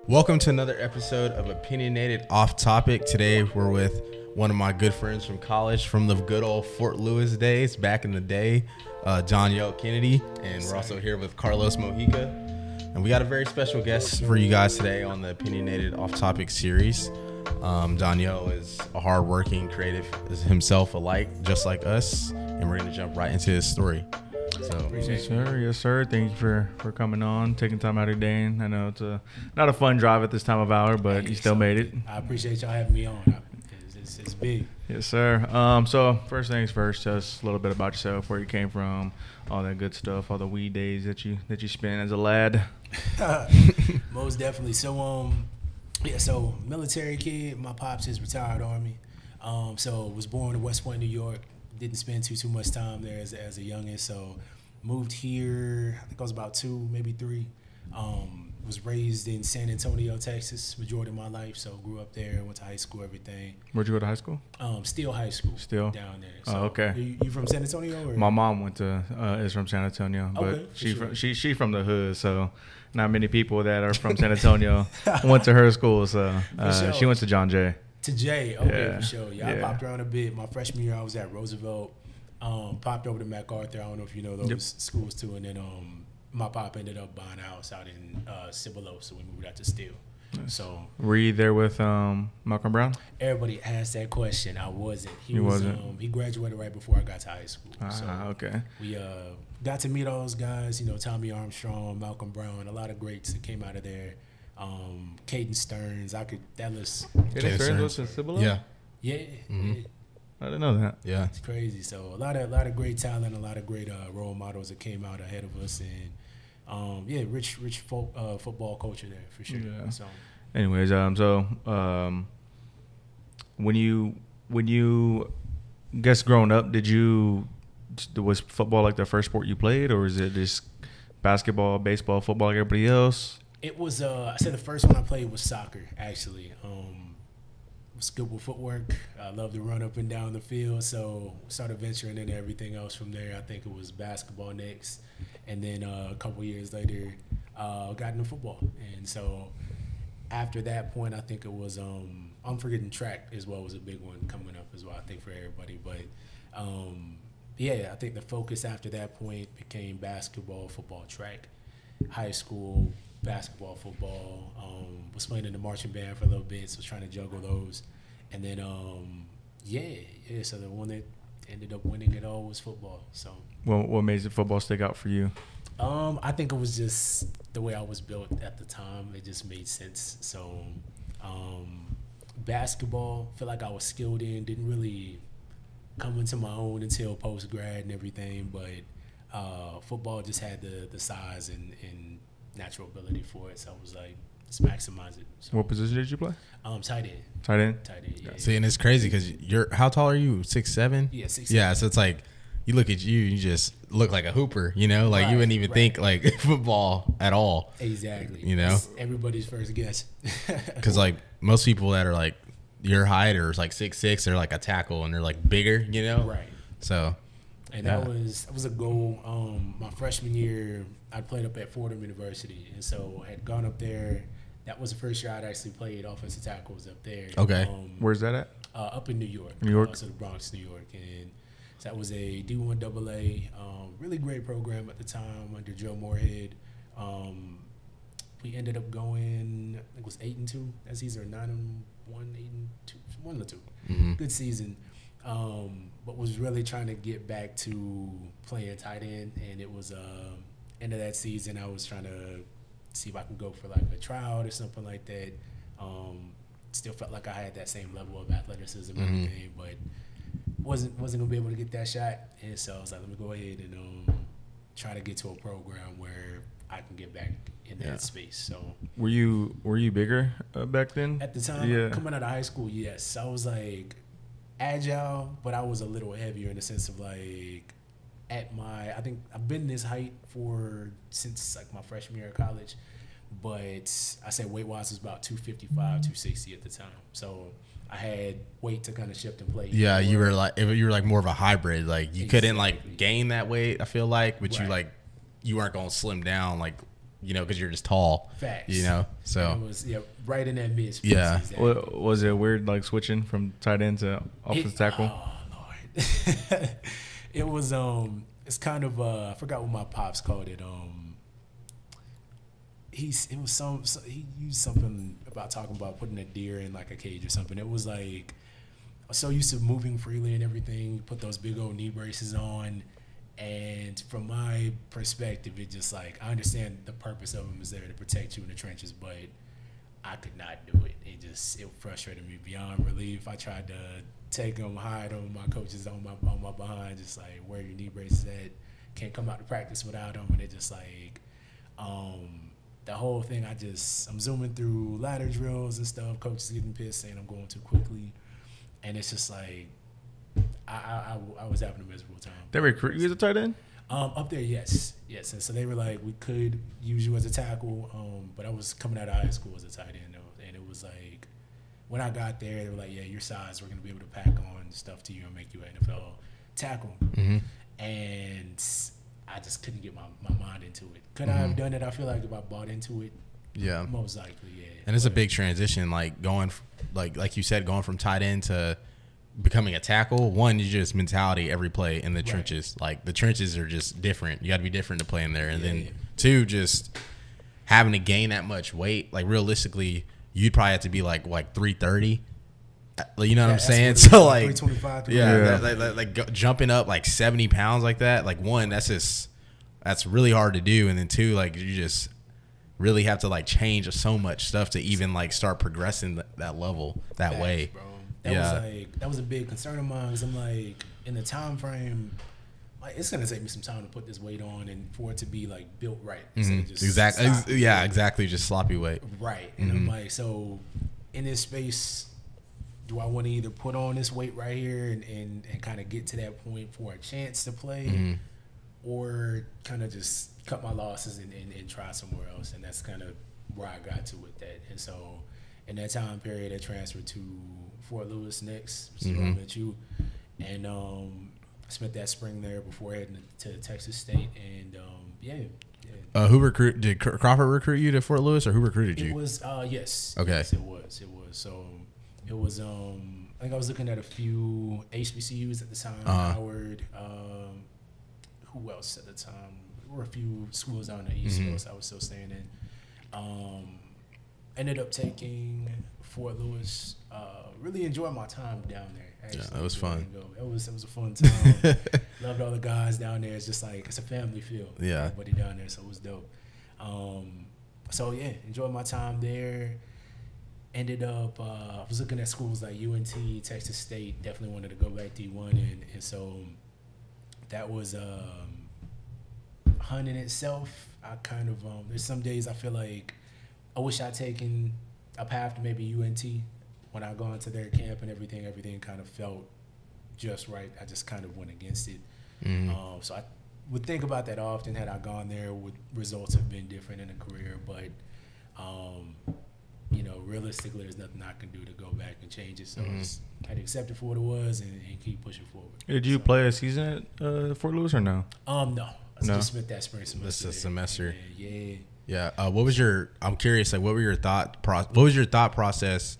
Welcome to another episode of Opinionated Off Topic. Today we're with one of my good friends from college, from the good old Fort Lewis days, back in the day, John Yoke Kennedy, and we're also here with Carlos Mojica. And we got a very special guest for you guys today on the Opinionated Off Topic series. John Yo is a hardworking creative himself alike, just like us, and we're going to jump right into his story. So, Yes, sir. Thank you for coming on, taking time out of your day. And I know it's not a fun drive at this time of hour, but you still made it. I appreciate y'all having me on. It's big. Yes, sir. So first things first, just a little bit about yourself, where you came from, all that good stuff, all the weed days that you spent as a lad. Most definitely. So so military kid. My pops is retired Army. So was born in West Point, New York. Didn't spend too much time there as a youngin'. So moved here. I think I was about 2, maybe 3. Was raised in San Antonio, Texas, majority of my life. So grew up there, went to high school, everything. Where'd you go to high school? Steele High School. Steele? Down there. So, oh, okay. You from San Antonio? Or? My mom is from San Antonio, but okay, she from the hood, so not many people that are from San Antonio went to her school. So sure. She went to John Jay. To Jay, okay, Yeah. for sure. Yeah, I popped around a bit. My freshman year, I was at Roosevelt. Popped over to MacArthur. I don't know if you know those schools too. And then my pop ended up buying a house out in Cibolo, so we moved out to Steele. Nice. So were you there with Malcolm Brown? Everybody asked that question. I wasn't. He wasn't. He graduated right before I got to high school. Okay. We got to meet all those guys. You know, Tommy Armstrong, Malcolm Brown, a lot of greats that came out of there. Caden Stearns, Caden Stearns was in Cibolo? Yeah. Mm-hmm. I didn't know that. Yeah, it's crazy. So a lot of great talent, a lot of great role models that came out ahead of us, and rich football culture there for sure. Yeah. So, anyways, when you guess growing up, was football like the first sport you played, or is it just basketball, baseball, football, like everybody else? It was. I said the first one I played was soccer. Actually, was good with footwork. I love to run up and down the field. So started venturing into everything else from there. I think it was basketball next, and then a couple years later, got into football. And so after that point, I think it was. I'm forgetting track as well was a big one coming up as well. I think for everybody, but I think the focus after that point became basketball, football, track, high school. Basketball, football, was playing in the marching band for a little bit, so was trying to juggle those. And then, so the one that ended up winning it all was football. So, what made the football stick out for you? I think it was just the way I was built at the time. It just made sense. So, basketball, feel like I was skilled in, didn't really come into my own until post-grad and everything, but football just had the size and natural ability for it, so I was like, let's maximize it. So, what position did you play? Tight end. Tight end. Yeah. See, and it's crazy because how tall are you? 6'7"? Yeah, 6'7". Yeah, so it's like you look at you just look like a hooper. You know, like you wouldn't even think like football at all. Exactly. You know, that's everybody's first guess. Because like most people that are like your height or like 6'6", they're like a tackle and they're like bigger. You know, right? So. And that was a goal. My freshman year, I played up at Fordham University, and so I had gone up there. That was the first year I'd actually played offensive tackles up there. Okay. Where's that at? Up in New York. New York? So the Bronx, New York. And so that was a D1 AA, really great program at the time under Joe Moorhead. We ended up going, I think it was 8-2 that season, or 9-1, 8-2, 1 or 2. Mm-hmm. Good season. But was really trying to get back to playing tight end, and it was end of that season. I was trying to see if I could go for like a tryout or something like that. Still felt like I had that same level of athleticism and everything, but wasn't gonna be able to get that shot. And so I was like, let me go ahead and try to get to a program where I can get back in that space. So were you bigger back then? At the time, coming out of high school, yes, I was like agile, but I was a little heavier in the sense of like I think I've been this height since like my freshman year of college, but I say weight wise was about 255, 260 at the time. So I had weight to kind of shift and play. Yeah, you were like more of a hybrid. Like you couldn't like gain that weight, I feel like, but you weren't going to slim down like, because you're just tall. Facts. So it was right in that mid space. Yeah. Exactly. Was it weird like switching from tight end to offensive tackle? Oh Lord. It was it's kind of I forgot what my pops called it. He used something about talking about putting a deer in like a cage or something. It was like I was so used to moving freely and everything, put those big old knee braces on, and from my perspective, it just like I understand the purpose of them is there to protect you in the trenches, but I could not do it. It frustrated me beyond relief. I tried to take them, hide them. My coaches on my behind, just like where your knee braces at. Can't come out to practice without them, and it just like the whole thing. I'm zooming through ladder drills and stuff. Coaches getting pissed saying I'm going too quickly, and it's just like I was having a miserable time. They recruit you as a tight end? Up there, yes. And so they were like, we could use you as a tackle, but I was coming out of high school as a tight end, and it was like when I got there, they were like, yeah, your size, we're gonna be able to pack on stuff to you and make you an NFL tackle. Mm-hmm. And I just couldn't get my mind into it. Could I have done it? I feel like if I bought into it, most likely, yeah. And it's a big transition, like going, like you said, going from tight end to becoming a tackle. One, you just mentality every play in the trenches. Like the trenches are just different. You got to be different to play in there. And then two, just having to gain that much weight. Like realistically, you'd probably have to be like 330. You know what I'm saying? So like, 325. Jumping up like 70 pounds like that. Like one, that's really hard to do. And then two, like you just really have to like change so much stuff to even like start progressing that level that way. Bro. That was a big concern of mine because I'm like in the time frame, like it's gonna take me some time to put this weight on and for it to be like built right. Exactly. Just sloppy weight. Right. And I'm like, so in this space, do I want to either put on this weight right here and kind of get to that point for a chance to play, or kind of just cut my losses and try somewhere else? And that's kind of where I got to with that. And so in that time period, I transferred to Fort Lewis next, so I met you, and spent that spring there before heading to Texas State, and did Crawford recruit you to Fort Lewis, or who recruited you? It was yes. Okay. Yes, it was. So it was I think I was looking at a few HBCUs at the time. Howard. Who else at the time? There were a few schools down the East Coast I was still staying in. Ended up taking Fort Lewis. Really enjoyed my time down there. Actually. Yeah, that was fun. It was a fun time. Loved all the guys down there. It's just like it's a family feel. Yeah, everybody down there, so it was dope. So yeah, enjoyed my time there. Ended up I was looking at schools like UNT, Texas State. Definitely wanted to go back D1, and so that was hunt in itself. I kind of there's some days I feel like I wish I'd taken a path to maybe UNT. When I go into their camp and everything kind of felt just right. I just kind of went against it. So I would think about that often. Had I gone there, would results have been different in a career? But realistically, there's nothing I can do to go back and change it. So I just had to accept it for what it was and keep pushing forward. Did you play a season at Fort Lewis or no? No. I just spent that spring semester. This is a semester. Yeah. Yeah. I'm curious. Like, what was your thought process?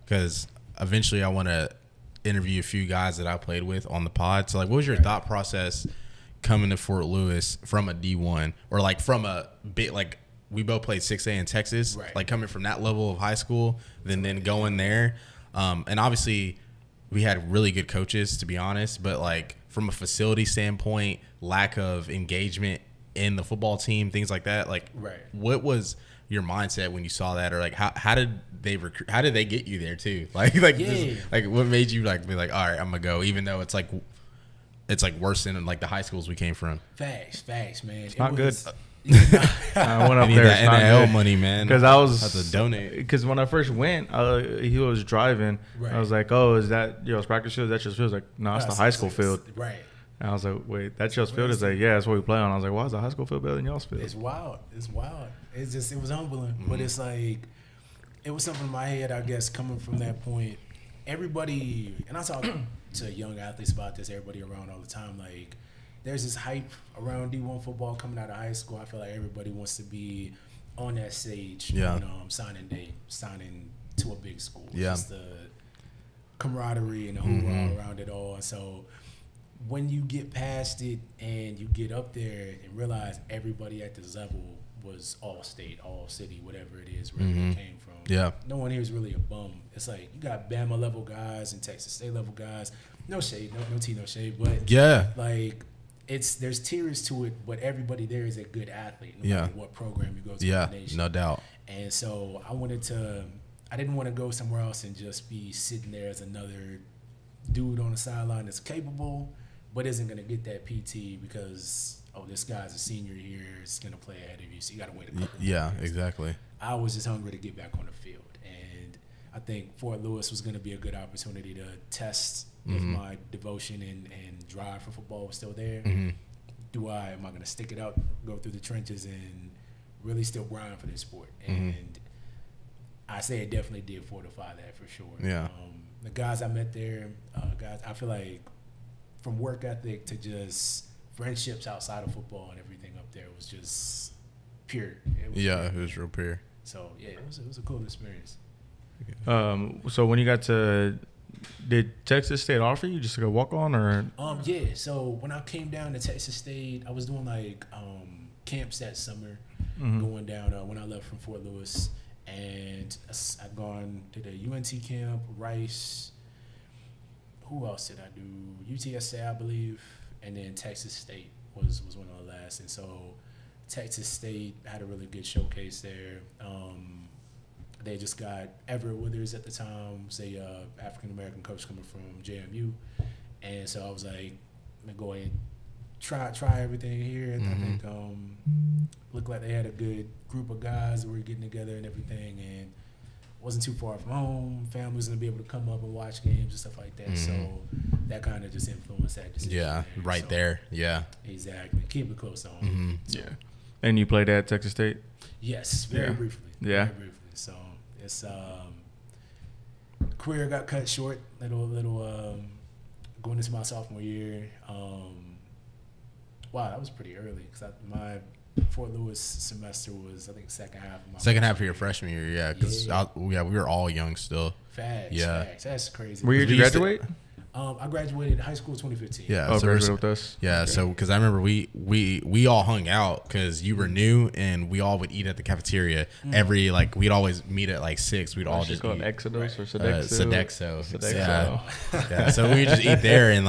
Because eventually I want to interview a few guys that I played with on the pod. So, like, what was your thought process coming to Fort Lewis from a D1 or like from a bit like we both played 6A in Texas, like coming from that level of high school, then going there. And obviously we had really good coaches, to be honest, but like from a facility standpoint, lack of engagement in the football team, things like that. Like, what was your mindset when you saw that, or like how did they recruit? How did they get you there too? Like what made you like be like, all right, I'm gonna go, even though it's like worse than like the high schools we came from. Facts, man. It's not good. I went up there. That NIL money, man. Because I was have to donate. Because when I first went, he was driving. I was like, "Oh, is that y'all's practice field? That's your field?" Like, no, it's the high school field. Right. And I was like, "Wait, that's y'all's field?" It's like, "Yeah, that's what we play on." I was like, "Why is the high school field better than y'all's field?" It's wild. It was humbling, but it's like it was something in my head, I guess, coming from that point. everybody, and I talk to young athletes about this, everybody around all the time, like, there's this hype around D1 football coming out of high school. I feel like everybody wants to be on that stage on signing day, signing to a big school. Yeah. Just the camaraderie and the hoorah around it all. And so when you get past it and you get up there and realize everybody at this level was all state, all city, whatever it is, wherever it came from. Yeah. No one here is really a bum. It's like you got Bama level guys and Texas State level guys. No shade, no tea, no shade. But like there's tiers to it, but everybody there is a good athlete, no matter what program you go to in the nation. No doubt. And so I didn't want to go somewhere else and just be sitting there as another dude on the sideline that's capable, but isn't going to get that PT because, this guy's a senior here, is going to play ahead of you, so you got to wait a couple years. Exactly. I was just hungry to get back on the field. And I think Fort Lewis was going to be a good opportunity to test if my devotion and drive for football was still there. Am I going to stick it out, go through the trenches, and really still grind for this sport? And I say it definitely did fortify that for sure. Yeah. The guys I met there, I feel like from work ethic to just friendships outside of football and everything up there was just pure. It was real pure. So, it was a cool experience. So when you got to, did Texas State offer you just to go walk on or? So when I came down to Texas State, I was doing like camps that summer, going down when I left from Fort Lewis, and I'd gone to the UNT camp, Rice. Who else did I do? UTSA, I believe, and then Texas State was one of the last. And so Texas State had a really good showcase there. They just got Everett Withers at the time, was a African-American coach coming from JMU. And so I was like, I'm going to go ahead and try everything here. And I think looked like they had a good group of guys that were getting together and everything. And wasn't too far from home. Family was going to be able to come up and watch games and stuff like that. So that kind of just influenced that decision. Yeah, right there. Yeah. Exactly. Keep it close to home. Yeah. And you played at Texas State? Yes, very briefly. Yeah. Very briefly. So it's career got cut short. Little going into my sophomore year. Wow, that was pretty early because my Fort Lewis semester was, I think, second half of your freshman year. Yeah, because we were all young still. Facts. That's crazy. Where did you graduate? I graduated high school 2015. Yeah, so graduated with us. Yeah, okay. So because I remember we all hung out because you were new and we all would eat at the cafeteria every we'd always meet at 6. We'd all just eat. Exodus or Sodexo. Sodexo. Yeah. So we would just eat there and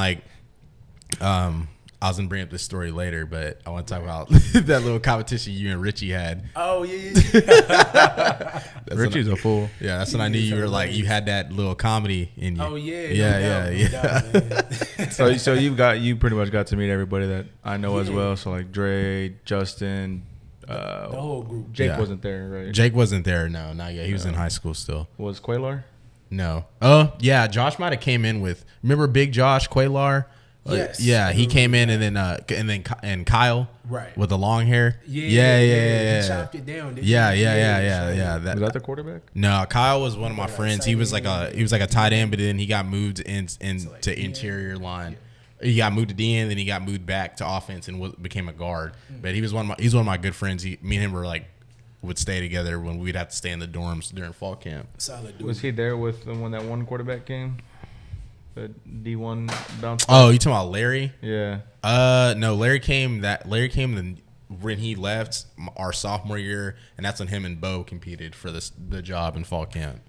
I was gonna bring up this story later, but I want to talk about that little competition you and Richie had. Oh yeah. Richie's a fool. Yeah, that's when I knew you were you had that little comedy in you. Oh yeah. Yeah. So you pretty much got to meet everybody that I know as well. So Dre, Justin, the whole group. Jake wasn't there, right? Jake wasn't there. No, not yet. He was in high school still. Was Quaylar? No. Oh yeah, Josh might have came in with. Remember Big Josh Quaylar? Yes. Yeah, he came in and Kyle, right, with the long hair. Yeah. He chopped it down. Yeah. Was that the quarterback? No, Kyle was one of my friends. He was like a tight end, but then he got moved into interior line. He got moved to DN, then he got moved back to offense and became a guard. But he's one of my good friends. Me and him were would stay together when we'd have to stay in the dorms during fall camp. Solid dude. Was he there with when that one quarterback came? The D1 bounce. Oh, you talking about Larry? Yeah. No, Larry came when he left our sophomore year, and that's when him and Bo competed for the job in fall camp.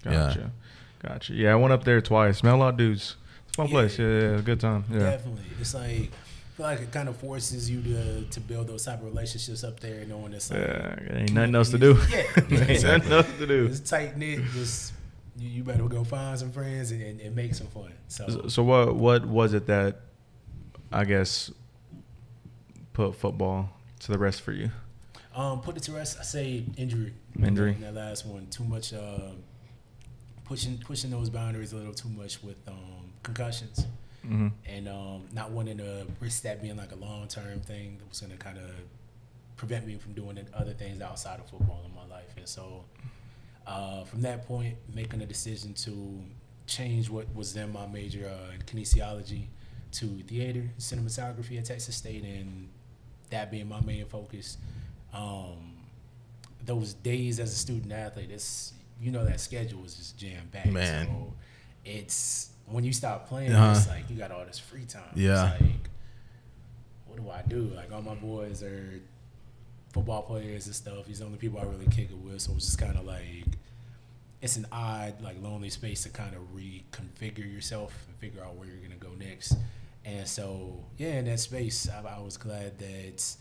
Gotcha. Yeah, I went up there twice. Met a lot of dudes. It's a fun place. Yeah, good time. Yeah. Definitely. It's I feel like it kind of forces you to build those type of relationships up there, knowing it's ain't nothing else to do. Yeah. Ain't nothing else to do. It's tight knit. Just you better go find some friends and make some fun. So what was it that I guess put football to the rest for you? Put it to rest. I say injury. Injury. That last one. Too much pushing those boundaries a little too much with concussions, and not wanting to risk that being a long-term thing that was going to kind of prevent me from doing other things outside of football in my life. And so from that point, making a decision to changed what was then my major in kinesiology to theater, cinematography at Texas State, and that being my main focus. Those days as a student athlete, that schedule is just jam packed. Man. So it's when you stop playing, it's like you got all this free time. Yeah. It's like, what do I do? Like all my boys are football players and stuff. These are the only people I really kick it with. So it's just kind of like, it's an odd, like lonely space to kind of reconfigure yourself and figure out where you're going to go next. And so, yeah, in that space, I was glad that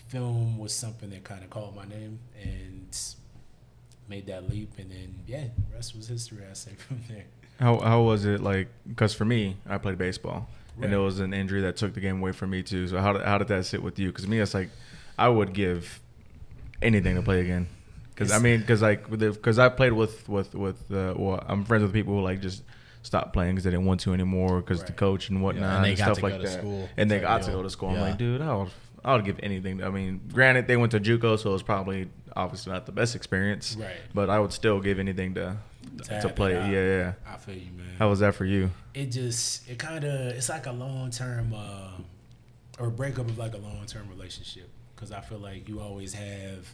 film was something that kind of called my name and made that leap. And then, yeah, the rest was history, I say, from there. How was it like? Because for me, I played baseball, Right. and it was an injury that took the game away from me too. So how did that sit with you? Because me, it's like I would give anything to play again. Because I played with I'm friends with people who like just stopped playing because they didn't want to anymore because the coach and whatnot and they and got stuff to like go to that. school. And they It's got like, to go to school. yeah. I'm like, dude, I would give anything. I mean, granted, they went to JUCO, so it was probably obviously not the best experience. Right. But I would still give anything to play. Yeah. I feel you, man. How was that for you? It's like a long-term or breakup of like a long-term relationship, because I feel like you always have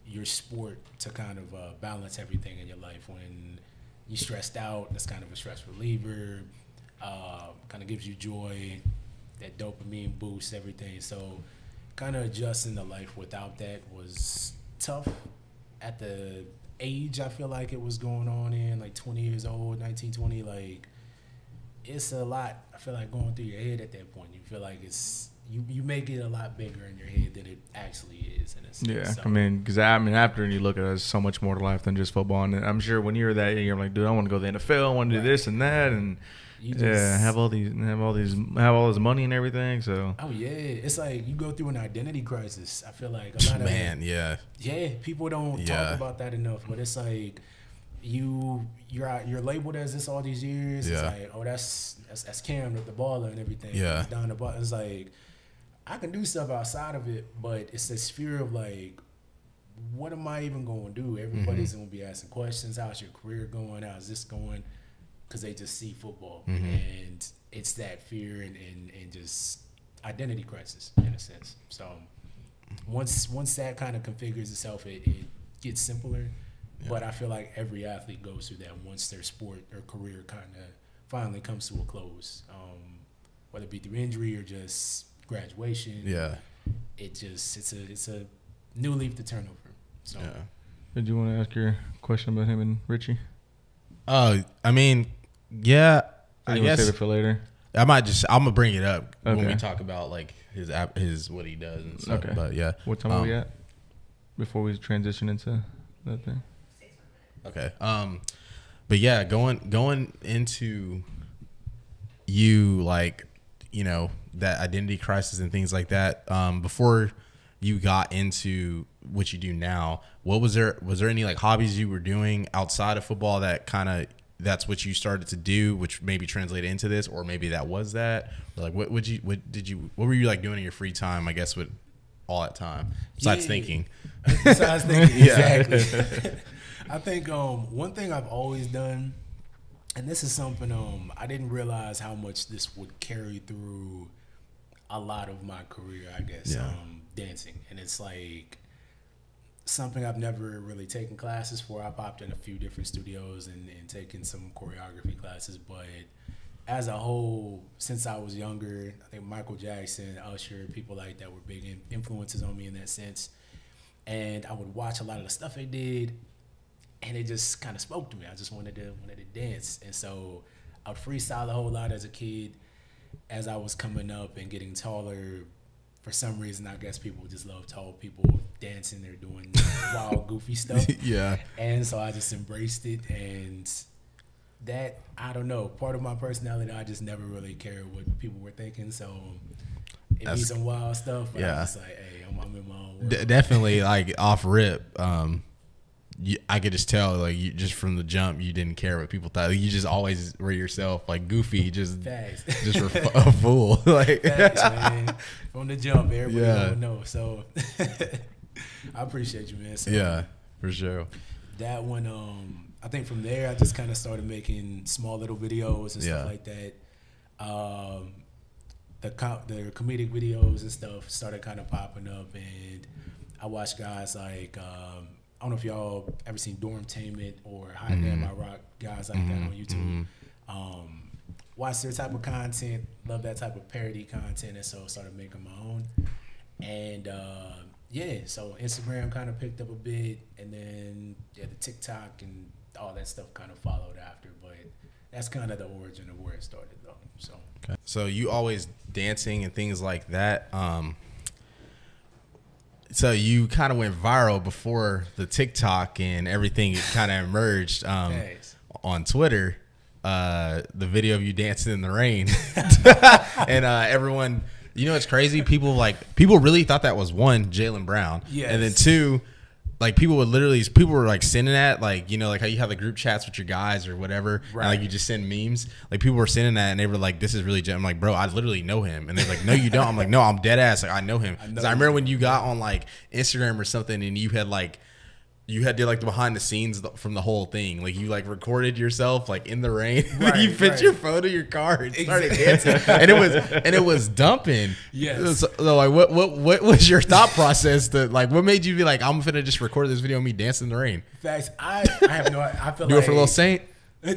your sport to kind of balance everything in your life. When you're stressed out, that's kind of a stress reliever, kind of gives you joy, that dopamine boosts everything. So kind of adjusting to life without that was tough at the age I feel like it was going on in, like 20 years old, 19, 20, like it's a lot, I feel like, going through your head at that point. You feel like it's, you make it a lot bigger in your head than it actually is in a sense. Yeah, So, because after you look at it, there's so much more to life than just football. And I'm sure when you're that, you're like, dude, I want to go to the NFL, I want to do this and that, and have all this money and everything. So oh yeah, it's like you go through an identity crisis. I feel like a lot of people don't talk about that enough, but it's like you're labeled as this all these years. It's like, oh, that's Cam, the baller and everything. Yeah. He's down the ball. It's like I can do stuff outside of it, but it's this fear of like, what am I even going to do? Everybody's going to be asking questions. How's your career going? How's this going? Because they just see football, and it's that fear and just identity crisis in a sense. So once that kind of configures itself, it gets simpler. Yeah. But I feel like every athlete goes through that once their sport or career kind of finally comes to a close, whether it be through injury or just graduation. Yeah, it's a new leaf to turn over. So, Did you want to ask your question about him and Richie? I mean, yeah. I guess save it for later. I'm gonna bring it up when we talk about like his what he does and stuff. Okay. But yeah, what time are we at before we transition into that thing? Okay. But yeah, going into you, like, you know, that identity crisis and things like that. Before you got into what you do now, was there any like hobbies you were doing outside of football that kind of that's what you started to do, which maybe translated into this, or maybe that was that, or like what were you like doing in your free time? I guess with all that time besides thinking. Besides thinking, exactly. I think one thing I've always done, and this is something I didn't realize how much this would carry through a lot of my career, I guess, dancing. And it's like something I've never really taken classes for. I popped in a few different studios and taken some choreography classes, but as a whole, since I was younger, I think Michael Jackson, Usher, people like that were big influences on me in that sense. And I would watch a lot of the stuff they did, and it just kind of spoke to me. I just wanted to dance. And so I would freestyle a whole lot as a kid. As I was coming up and getting taller, for some reason, I guess people just love tall people dancing. They're doing wild, goofy stuff. Yeah. And so I just embraced it. And that, I don't know, part of my personality, I just never really cared what people were thinking. So it'd be some wild stuff. But I was just like, hey, I'm in my own world. Definitely, like, off rip, I could just tell, like, you just from the jump, you didn't care what people thought. You just always were yourself, like, goofy, just a fool. Like, Facts, man. From the jump, everybody would know. So I appreciate you, man. So, yeah, for sure. That one, I think from there I just kind of started making small little videos and stuff like that. The comedic videos and stuff started kind of popping up, and I watched guys like I don't know if y'all ever seen Dormtainment or High Damn I Rock, guys like that on YouTube. Watch their type of content, love that type of parody content, and so started making my own. And so Instagram kind of picked up a bit, and then the TikTok and all that stuff kind of followed after. But that's kind of the origin of where it started, though. So. Okay. So you always dancing and things like that. So you kind of went viral before the TikTok and everything kind of emerged on Twitter. The video of you dancing in the rain, and everyone, you know, it's crazy. People really thought that was one, Jaylen Brown, and then two, like people were like sending that, like, you know, like how you have the group chats with your guys or whatever, and like you just send memes. Like people were sending that, and they were like, "This is really." I'm like, "Bro, I literally know him," and they're like, "No, you don't." I'm like, "No, I'm dead ass. Like I know him." Because I remember when you got on like Instagram or something, and you had did like the behind the scenes from the whole thing. Like you like recorded yourself like in the rain. You fit your phone to your car and started dancing, and it was dumping. Yes. So like what was your thought process to like what made you be like, I'm gonna just record this video of me dancing in the rain? Facts. I have no. I feel do like it for Lil Saint.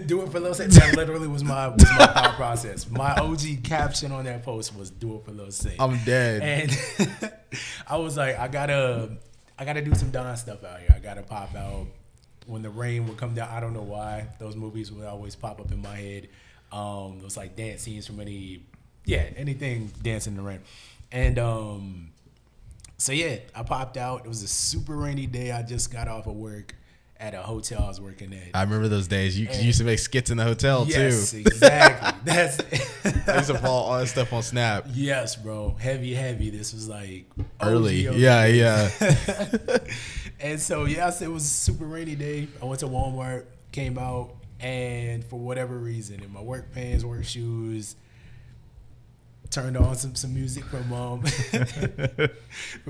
Do it for Lil Saint. That literally was my thought process. My OG caption on that post was "Do it for Lil Saint." I'm dead. And I was like, I gotta do some Don stuff out here. I gotta pop out when the rain would come down. I don't know why those movies would always pop up in my head. Those like dance scenes from anything dancing in the rain. And so I popped out. It was a super rainy day. I just got off of work at a hotel I was working at. I remember those days. You used to make skits in the hotel too. Yes, exactly. I used to follow all that stuff on Snap. Yes, bro. Heavy. This was like early. Yeah. And so it was a super rainy day. I went to Walmart, came out, and for whatever reason, in my work pants, work shoes, turned on some music from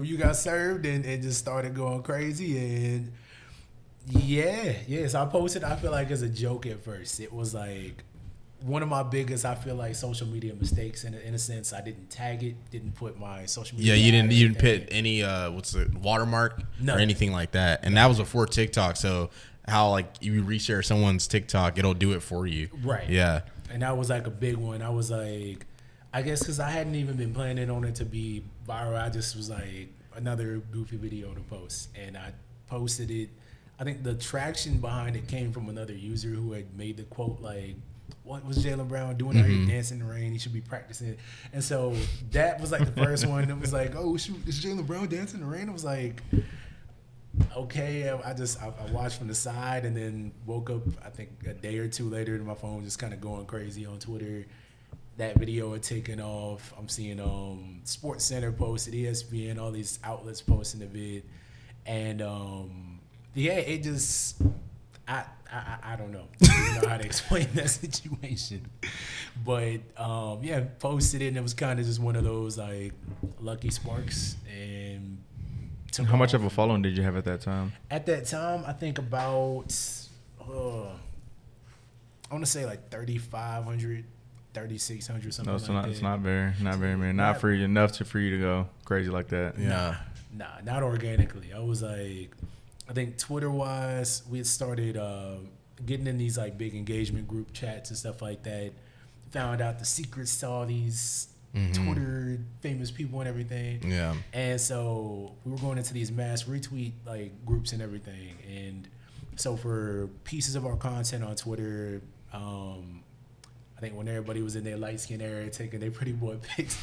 You Got Served, and just started going crazy. And so I posted, I feel like as a joke at first. It was like one of my biggest, I feel like, social media mistakes in a sense. I didn't tag it, didn't put my social media. Yeah, you didn't put any watermark or anything like that. And that was before TikTok. So how like you reshare someone's TikTok, it'll do it for you. Right. Yeah. And that was like a big one. I was like, I guess because I hadn't even been planning on it to be viral. I just was like, another goofy video to post, and I posted it. I think the traction behind it came from another user who had made the quote like, "What was Jaylen Brown doing out here dancing in the rain? He should be practicing." And so that was like the first one. It was like, "Oh shoot, is Jaylen Brown dancing in the rain?" I was like, okay. I watched from the side, and then woke up I think a day or two later, and my phone was just kind of going crazy on Twitter. That video had taken off. I'm seeing Sports Center posted, ESPN, all these outlets posting the vid, and it just I don't know. I don't know how to explain that situation, but posted it, and it was kind of just one of those like lucky sparks. And how much of a following did you have at that time? At that time, I think about I want to say like 3,500, 3,600, something like that. It's not very many. Not for you enough for you to go crazy like that. Nah, not organically. I was like, I think Twitter wise, we had started getting in these like big engagement group chats and stuff like that. Found out the secrets to all these Twitter famous people and everything. Yeah. And so we were going into these mass retweet like groups and everything. And so for pieces of our content on Twitter, I think when everybody was in their light skin era taking their pretty boy pics.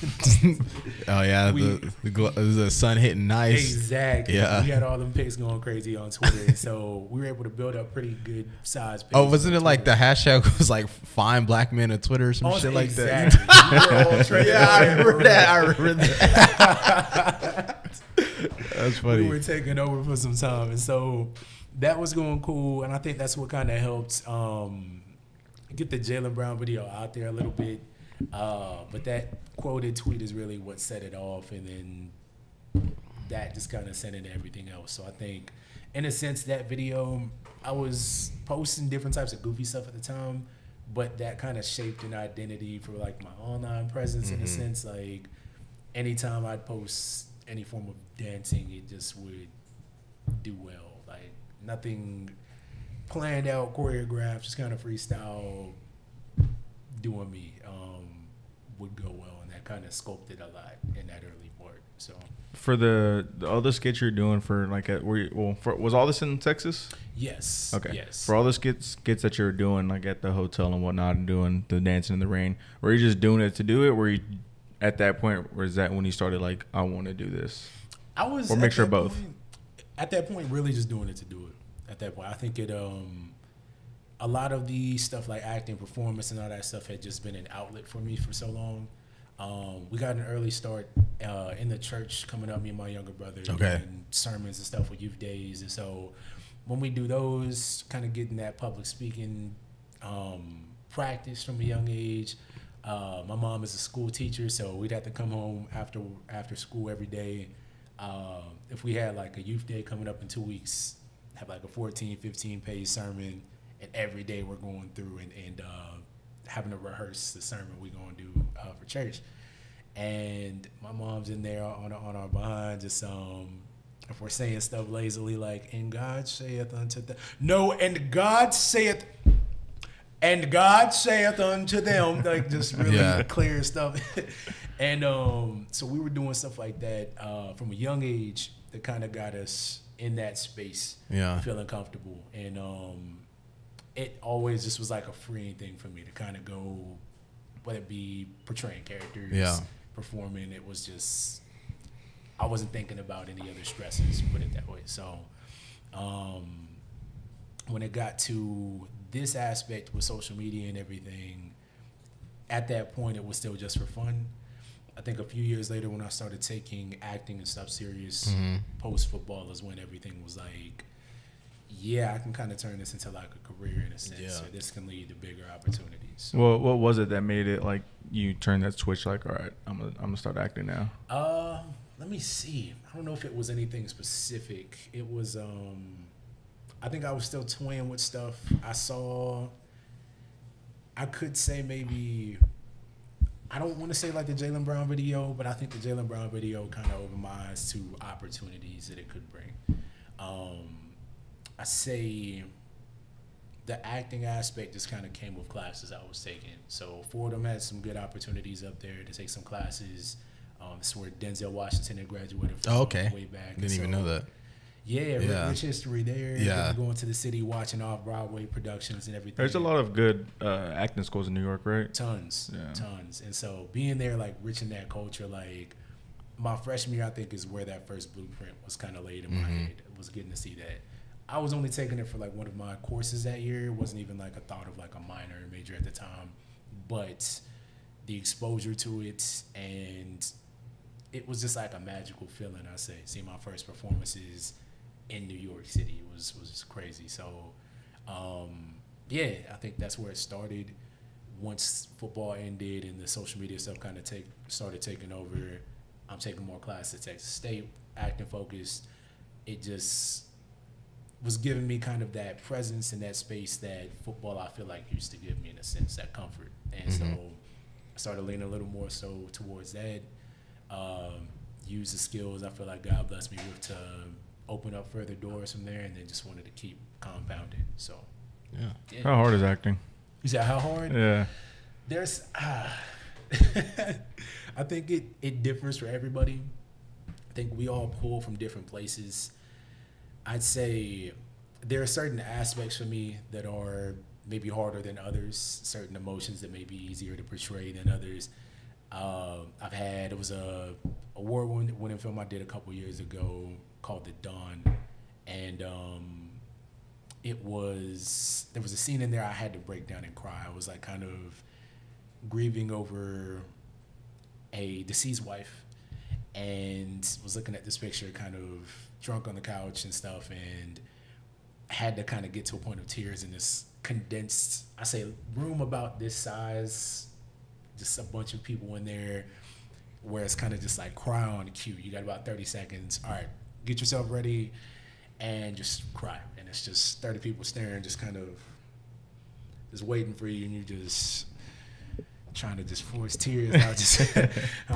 Oh yeah, the sun hitting nice. Exactly. Yeah. We had all them pics going crazy on Twitter, so we were able to build up pretty good size pics. Oh, wasn't it like the hashtag was like "find black men on Twitter" or some shit like that? Yeah, I remember that. That's funny. We were taking over for some time, and so that was going cool, and I think that's what kind of helped get the Jaylen Brown video out there a little bit. But that quoted tweet is really what set it off, and then that just kind of sent into everything else. So I think in a sense, that video, I was posting different types of goofy stuff at the time, but that kind of shaped an identity for like my online presence in a sense. Like anytime I'd post any form of dancing, it just would do well. Like nothing planned out, choreographed, just kind of freestyle, doing me would go well, and that kind of sculpted a lot in that early part. So for the other skits you're doing for like was all this in Texas? Yes. Okay. Yes. For all the skits that you're doing like at the hotel and whatnot and doing the dancing in the rain, were you just doing it to do it? Were you at that point? Was that when you started like I want to do this? I was. Or mixture of both. At that point, really just doing it to do it. At that point, I think it. A lot of the stuff like acting, performance, and all that stuff had just been an outlet for me for so long. We got an early start in the church coming up, me and my younger brother, doing sermons and stuff with youth days. And so when we do those, kind of getting that public speaking practice from a young age. My mom is a school teacher, so we'd have to come home after school every day. If we had like a youth day coming up in 2 weeks, have like a 14, 15-page sermon, and every day we're going through and having to rehearse the sermon we're going to do for church. And my mom's in there on our behind, just if we're saying stuff lazily like, and God saith unto them. No, and God saith unto them, like just really clear stuff. And so we were doing stuff like that from a young age that kind of got us in that space, feeling comfortable. And it always just was like a freeing thing for me to kind of go, whether it be portraying characters, performing. It was just, I wasn't thinking about any other stresses, put it that way. So when it got to this aspect with social media and everything, at that point it was still just for fun. I think a few years later when I started taking acting and stuff serious, post-football is when everything was like, I can kind of turn this into like a career in a sense. So this can lead to bigger opportunities. So, well, what was it that made it like you turned that switch like, all right, I'm gonna start acting now? Let me see. I don't know if it was anything specific. It was I think I was still toying with stuff. I could say maybe, I don't want to say like the Jaylen Brown video, but I think the Jaylen Brown video kind of opened my eyes to opportunities that it could bring. I say the acting aspect just kind of came with classes I was taking. So Fordham had some good opportunities up there to take some classes. This is where Denzel Washington had graduated from way back. Didn't even know that. Yeah, rich history there. Yeah. Going to the city, watching off-Broadway productions and everything. There's a lot of good acting schools in New York, right? Tons. And so being there, like, rich in that culture, like, my freshman year, I think, is where that first blueprint was kind of laid in my head. It was getting to see that. I was only taking it for, like, one of my courses that year. It wasn't even, like, a thought of, like, a minor or major at the time. But the exposure to it, and it was just, like, a magical feeling, I say. Seeing my first performances in New York City was just crazy. So, I think that's where it started. Once football ended and the social media stuff kind of started taking over, I'm taking more classes at Texas State, acting focused. It just was giving me kind of that presence in that space that football, I feel like, used to give me, in a sense, that comfort. And so I started leaning a little more so towards that. Use the skills I feel like God blessed me with to open up further doors from there, and then just wanted to keep compounding. So, How hard is acting? You said how hard? Yeah. There's, I think it differs for everybody. I think we all pull from different places. I'd say there are certain aspects for me that are maybe harder than others, certain emotions that may be easier to portray than others. It was a award-winning film I did a couple years ago called The Dawn, and there was a scene in there I had to break down and cry. I was like kind of grieving over a deceased wife, and was looking at this picture kind of drunk on the couch and stuff, and had to kind of get to a point of tears in this condensed, I say, room about this size, just a bunch of people in there, where it's kind of just like cry on cue. You got about 30 seconds. All right, get yourself ready. and just cry. And it's just 30 people staring, just kind of just waiting for you, and you're just trying to just force tears out. Just I'm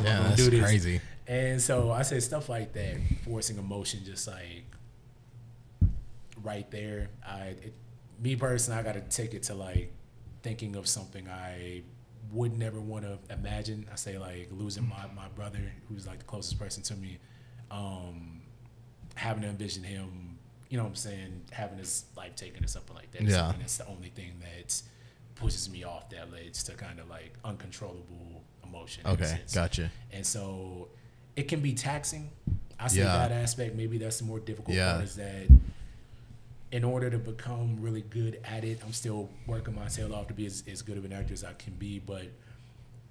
Yeah, gonna that's do this. crazy. And so I say stuff like that, forcing emotion, just like right there. Me personally, I got to take it to like thinking of something I would never want to imagine. I say like losing my brother, who's like the closest person to me, having to envision him, you know what I'm saying, having his life taken or something like that. Yeah. And it's the only thing that pushes me off that ledge to kind of like uncontrollable emotion. Okay, gotcha. And so it can be taxing. I say Yeah. that aspect. Maybe that's the more difficult Yeah. part, is that in order to become really good at it, I'm still working my tail off to be as good of an actor as I can be, but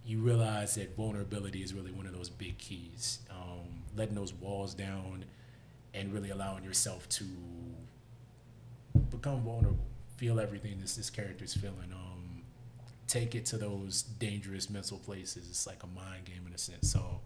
you realize that vulnerability is really one of those big keys. Letting those walls down and really allowing yourself to become vulnerable, feel everything this character's feeling, take it to those dangerous mental places. It's like a mind game in a sense. So,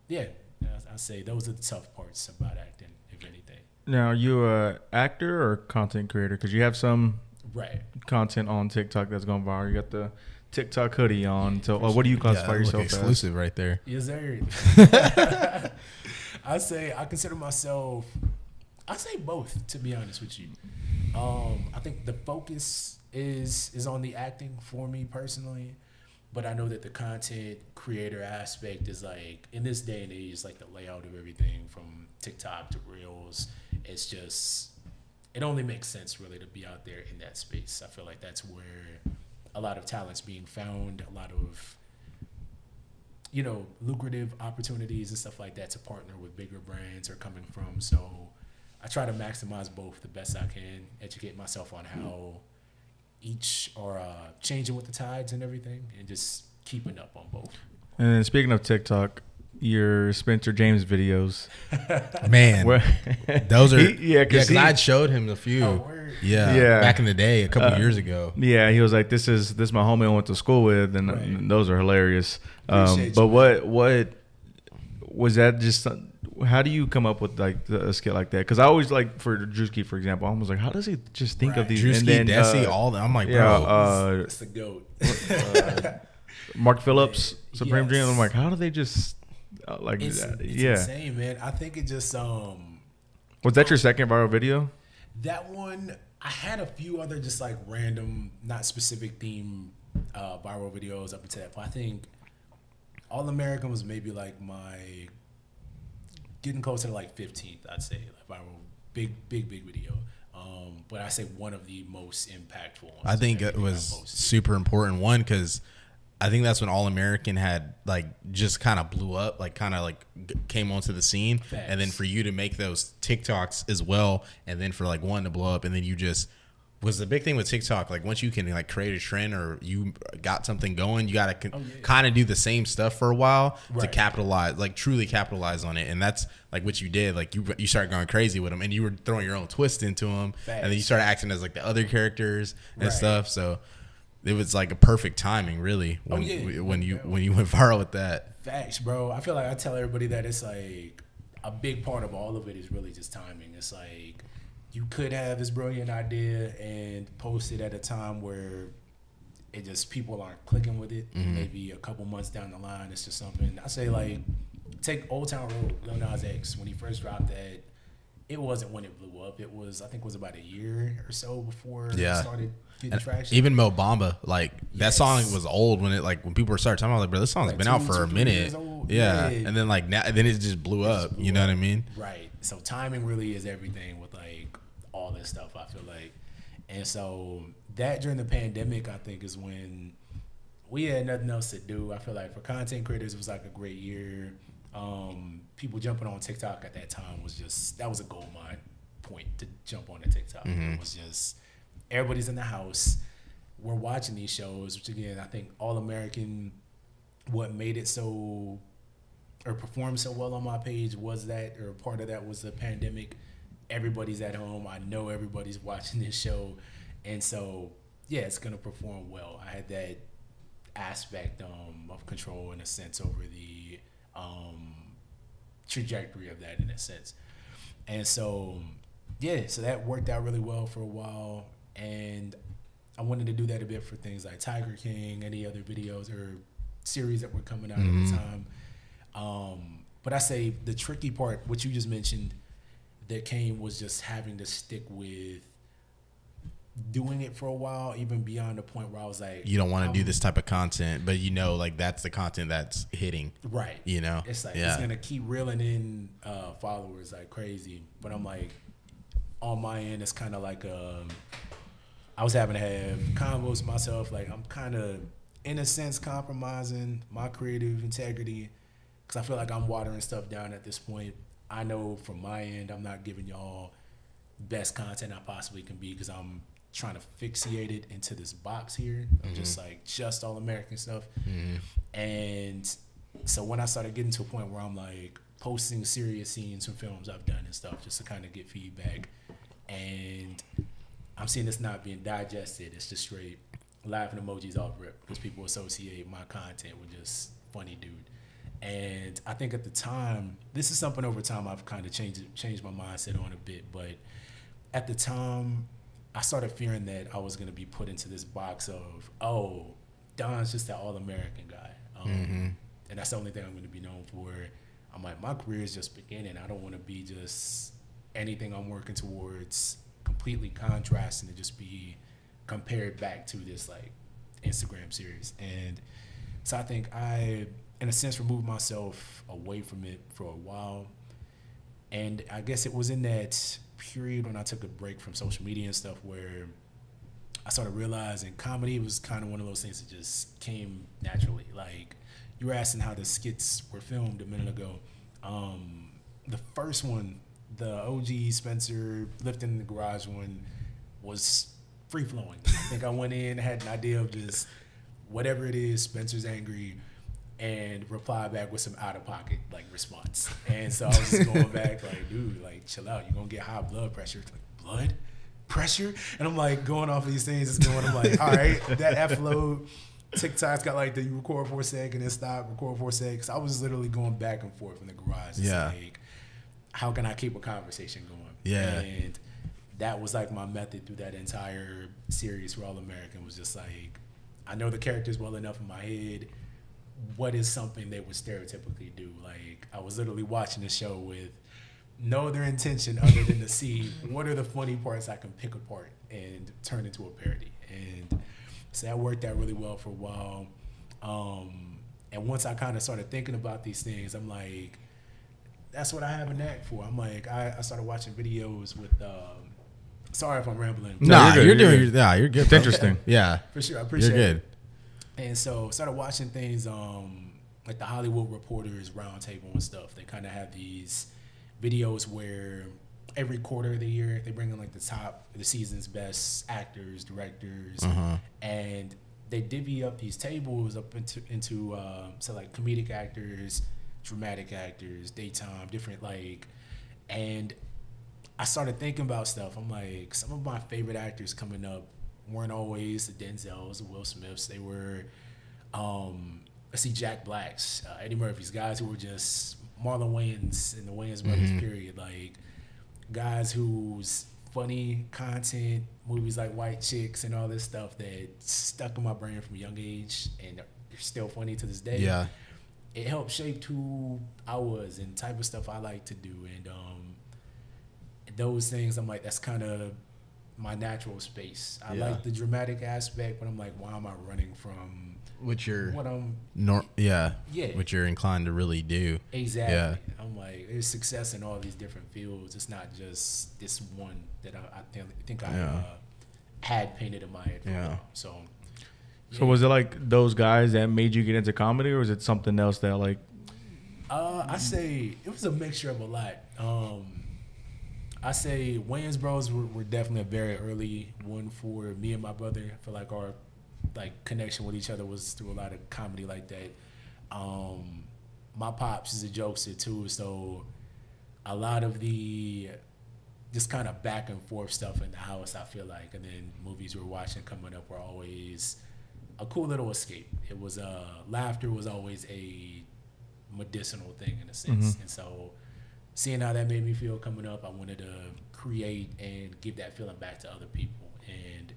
yeah, I say those are the tough parts about acting, if anything. Now, are you a actor or content creator? Because you have some Right. content on TikTok that's going viral. You got the TikTok hoodie on. So, what do you classify Yeah, look yourself as? exclusive right there. Yes, sir. I consider myself, I say both, to be honest with you. I think the focus is on the acting for me personally, but I know that the content creator aspect is like, in this day and age, like the layout of everything from TikTok to Reels, it's just, it only makes sense really to be out there in that space. I feel like that's where a lot of talent's being found, a lot of, you know, lucrative opportunities and stuff like that to partner with bigger brands are coming from. So I try to maximize both the best I can, educate myself on how each are changing with the tides and everything, and just keeping up on both. And then speaking of TikTok, your Spencer James videos. Man, Where- those are yeah, because I'd showed him a few. Oh, word. Yeah, back in the day, a couple years ago. Yeah, he was like, "This is my homie I went to school with," and Right. those are hilarious. Appreciate But you, man. what was that? Just how do you come up with like a skit like that? Because I always like for Drewski, for example, I was like, how does he just think of Right. these? Drewski, Desi, all that. I'm like, bro. yeah, It's the GOAT. Mark Phillips, Supreme Yes. Dream. I'm like, how do they just like It's that? yeah. Insane, man. I think it just Was that your second viral video? that one, I had a few other just like random, not specific theme viral videos up until that point. I think All American was maybe like my getting closer to like 15th, I'd say, like viral, big video. But I say one of the most impactful ones. I think it was super important. One, because I think that's when All American had like just kind of blew up, like kind of like came onto the scene. Facts. And then for you to make those TikToks as well, and then for like one to blow up, and then you just was the big thing with TikTok. Like once you can like create a trend or you got something going, you got to kind of do the same stuff for a while to Right. capitalize, like truly capitalize on it. And that's like what you did. Like you started going crazy with them, and you were throwing your own twist into them, and then you started acting as like the other characters and Right. stuff. So it was like a perfect timing, really, when when you went viral with that. Facts, bro. I feel like I tell everybody that it's like a big part of all of it is really just timing. It's like you could have this brilliant idea and post it at a time where it just people aren't clicking with it. Maybe a couple months down the line, it's just something. I say like take Old Town Road, Lil Nas X, when he first dropped that. It wasn't when it blew up. It was, I think, it was about a year or so before it started getting And traction. even Mo Bamba, like that song was old when when people were starting talking about, like, bro, this song's Like been out 2, for a 3 minute. years old. Yeah. Yeah. And then like now, then it just blew up. You know what I mean? Right. So timing really is everything with like all this stuff, I feel like. And so that during the pandemic, I think, is when we had nothing else to do. I feel like for content creators, it was like a great year. People jumping on TikTok at that time that was a gold mine point to jump on the TikTok. It was just everybody's in the house. We're watching these shows, which again, I think All American, what made it so or performed so well on my page was that, or part of that was the pandemic. Everybody's at home. I know everybody's watching this show. And so, yeah, it's going to perform well. I had that aspect of control in a sense over the trajectory of that in a sense. And so, yeah, so that worked out really well for a while. And I wanted to do that a bit for things like Tiger King, any other videos or series that were coming out at the time. But I say the tricky part, what you just mentioned, that came was just having to stick with doing it for a while, even beyond the point where I was like, you don't want to do this type of content, but you know, like that's the content that's hitting, right? You know, it's like it's gonna keep reeling in followers like crazy. But I'm like, on my end, it's kind of like I was having to have convos with myself. Like I'm kind of, in a sense, compromising my creative integrity because I feel like I'm watering stuff down at this point. I know from my end, I'm not giving y'all best content I possibly can be because I'm trying to fixate it into this box here of just like just all American stuff. And so when I started getting to a point where I'm like posting serious scenes from films I've done and stuff just to kind of get feedback, and I'm seeing this not being digested, it's just straight laughing emojis off rip because people associate my content with just funny dude. And I think at the time, this is something over time I've kind of changed my mindset on a bit, but at the time, I started fearing that I was going to be put into this box of, oh, Don's just that all-American guy. And that's the only thing I'm going to be known for. I'm like, my career is just beginning. I don't want to be just anything I'm working towards completely contrasting to just be compared back to this like Instagram series. And so I think I, in a sense, removed myself away from it for a while. And I guess it was in that period when I took a break from social media and stuff where I started realizing comedy was kind of one of those things that just came naturally. Like you were asking how the skits were filmed a minute ago. The first one, the OG Spencer lifting in the garage one, was free flowing. I think I went in, had an idea of just whatever it is, Spencer's angry, and reply back with some out of pocket like response. And so I was just going back like, dude, like chill out. You're gonna get high blood pressure. It's like, blood pressure? And I'm like going off of these things. I'm like, all right, that F load. TikTok's got like the you record for a second and stop, record for a second. So I was literally going back and forth in the garage. It's like, how can I keep a conversation going? Yeah. And that was like my method through that entire series for All American was just like, I know the characters well enough in my head. What is something they would stereotypically do? Like I was literally watching the show with no other intention other than to see what are the funny parts I can pick apart and turn into a parody. And so that worked out really well for a while. And once I kind of started thinking about these things, I'm like, that's what I have a knack for. I'm like, I started watching videos with, sorry if I'm rambling. Nah, you're good. It's interesting. Yeah. For sure. I appreciate You're good. it. And so started watching things like the Hollywood Reporters Roundtable and stuff. They kind of have these videos where every quarter of the year they bring in like the season's best actors, directors, and they divvy up these tables up into so like comedic actors, dramatic actors, daytime, different like, and I started thinking about stuff. I'm like, some of my favorite actors coming up weren't always the Denzels, the Will Smiths. They were, let's see, Jack Blacks, Eddie Murphy's, guys who were just Marlon Wayans and the Wayans brothers period, like guys whose funny content, movies like White Chicks and all this stuff that stuck in my brain from a young age and are still funny to this day. Yeah. It helped shape who I was and type of stuff I like to do. And those things, I'm like, that's kind of my natural space. I like the dramatic aspect, but I'm like, why am I running from what you're what I'm what you're inclined to really do. Exactly. Yeah. I'm like, there's success in all these different fields. It's not just this one that I think I had painted in my head for a while. So was it like those guys that made you get into comedy, or was it something else that like? I say it was a mixture of a lot. I say Wayans Bros were definitely a very early one for me and my brother. I feel like our connection with each other was through a lot of comedy like that. My pops is a jokester too, so a lot of the just kind of back and forth stuff in the house, I feel like, and then movies we were watching coming up were always a cool little escape. It was laughter was always a medicinal thing in a sense, and so seeing how that made me feel coming up, I wanted to create and give that feeling back to other people. And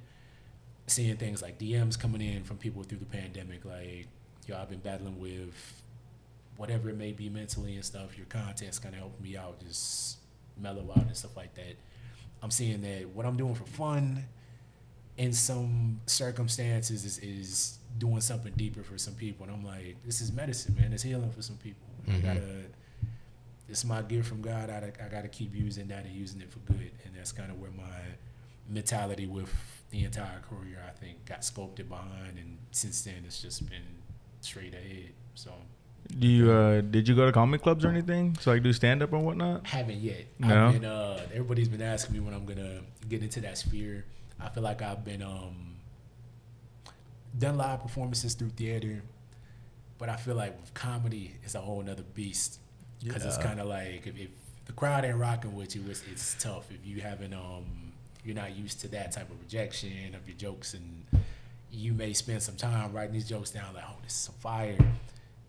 seeing things like DMs coming in from people through the pandemic, like, yo, I've been battling with whatever it may be mentally and stuff. Your content's kind of helping me out, just mellow out and stuff like that. I'm seeing that what I'm doing for fun in some circumstances is doing something deeper for some people. And I'm like, this is medicine, man. It's healing for some people. It's my gift from God. I got to keep using that and using it for good. And that's kind of where my mentality with the entire career, I think, got sculpted behind. And since then, it's just been straight ahead. So, Do you did you go to comedy clubs or anything? So like do stand up or whatnot? haven't yet. No? I've been, everybody's been asking me when I'm gonna get into that sphere. I feel like I've been done live performances through theater, but I feel like with comedy, it's a whole nother beast. Because it's kind of like if the crowd ain't rocking with you, it's tough. If you haven't you're not used to that type of rejection of your jokes, and you may spend some time writing these jokes down like, oh, this is some fire.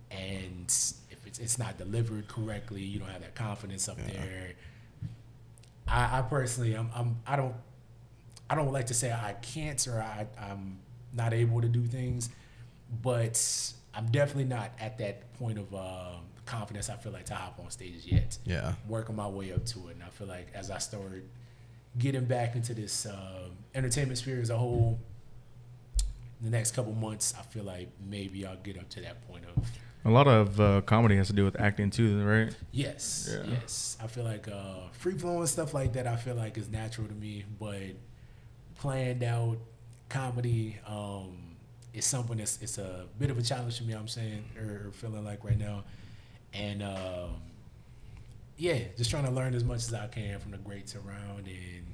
And if it's not delivered correctly, you don't have that confidence up there. I personally, I don't like to say I can't or I'm not able to do things, but I'm definitely not at that point of confidence I feel like to hop on stage yet. Yeah. Working my way up to it. And I feel like as I start getting back into this entertainment sphere as a whole, in the next couple months, I feel like maybe I'll get up to that point of. A lot of comedy has to do with acting too, right? Yes, Yeah. yes. I feel like free flowing stuff like that, I feel like is natural to me, but planned out comedy is something it's a bit of a challenge for me, I'm saying, or feeling like right now. And yeah, just trying to learn as much as I can from the greats around and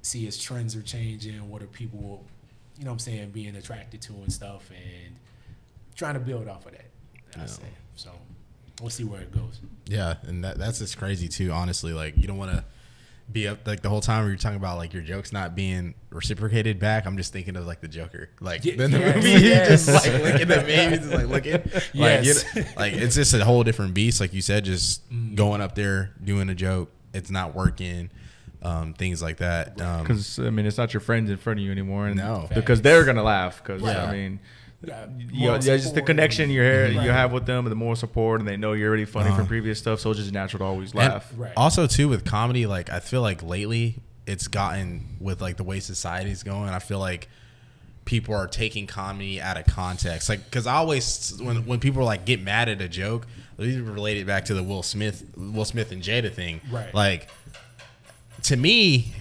see as trends are changing, what are people, you know what I'm saying, being attracted to and stuff, and trying to build off of that. I say. So we'll see where it goes. Yeah, and that's just crazy too, honestly. Like, you don't want to be up like the whole time where you're talking about like your jokes not being reciprocated back. I'm just thinking of like the Joker, like then the movie, just like looking at me, just like looking, Yes. like it's just a whole different beast. Like you said, just going up there doing a joke, it's not working, things like that. Because I mean, it's not your friends in front of you anymore, and No. because they're gonna laugh. Because Yeah. I mean. Moral Just the support connection and- you have with them, and the more support, and they know you're already funny from previous stuff, so it's just natural to always laugh. Right. Also too with comedy, like I feel like lately it's gotten with like the way society's going. I feel like people are taking comedy out of context. Like, because I always when people like get mad at a joke, they relate it back to the Will Smith and Jada thing. Right. Like, to me,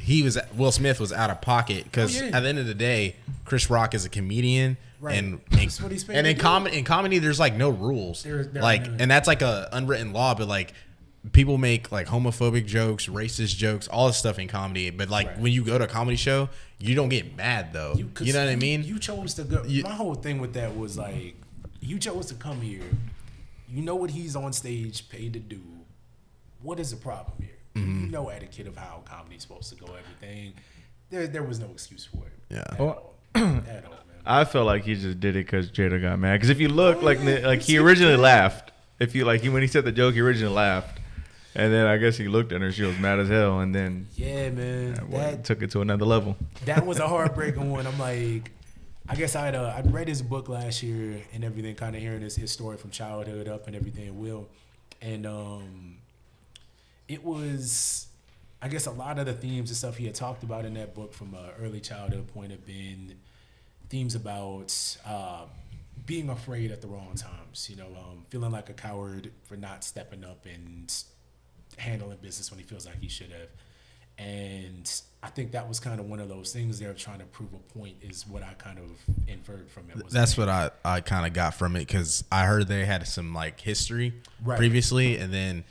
Will Smith was out of pocket because Oh, yeah. at the end of the day, Chris Rock is a comedian. Right. And That's what he's paid and to in do. comedy, there's like no rules. There like, are none. and that's like a unwritten law. But like, people make like homophobic jokes, racist jokes, all this stuff in comedy. But like, Right. when you go to a comedy show, you don't get mad though. You, 'Cause know what I mean? You chose to go. My whole thing with that was like, you chose to come here. You know what he's on stage paid to do. What is the problem here? Mm-hmm. You know etiquette of how comedy's supposed to go. Everything. There was no excuse for it. Yeah. At Well, all. At all, man. I felt like he just did it because Jada got mad. Because if you look, Oh, like yeah. like he originally laughed. If you like, when he said the joke, he originally laughed, and then I guess he looked at her. She was mad as hell, and then Yeah, man. That took it to another level. that was a heartbreaking one. I'm like, I guess I'd read his book last year and everything, kind of hearing his story from childhood up and everything. Will, and it was, I guess, a lot of the themes and stuff he had talked about in that book from an early childhood point have been themes about being afraid at the wrong times. You know, feeling like a coward for not stepping up and handling business when he feels like he should have. And I think that was kind of one of those things there, trying to prove a point, is what I kind of inferred from it. That's what I kind of got from it, because I heard they had some like history Right. previously, and then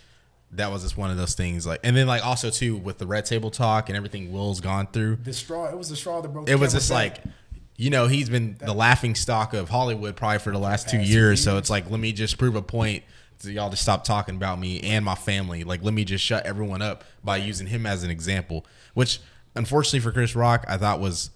that was just one of those things. Like, and then like also too with the Red Table Talk and everything Will's gone through, the straw. It was the straw that broke. it the was camel's just back. like, you know, he's been the laughing stock of Hollywood probably for the last 2 Past 2 years. So years. it's like, let me just prove a point so y'all to stop talking about me and my family. Like, let me just shut everyone up by using him as an example, which unfortunately for Chris Rock, I thought was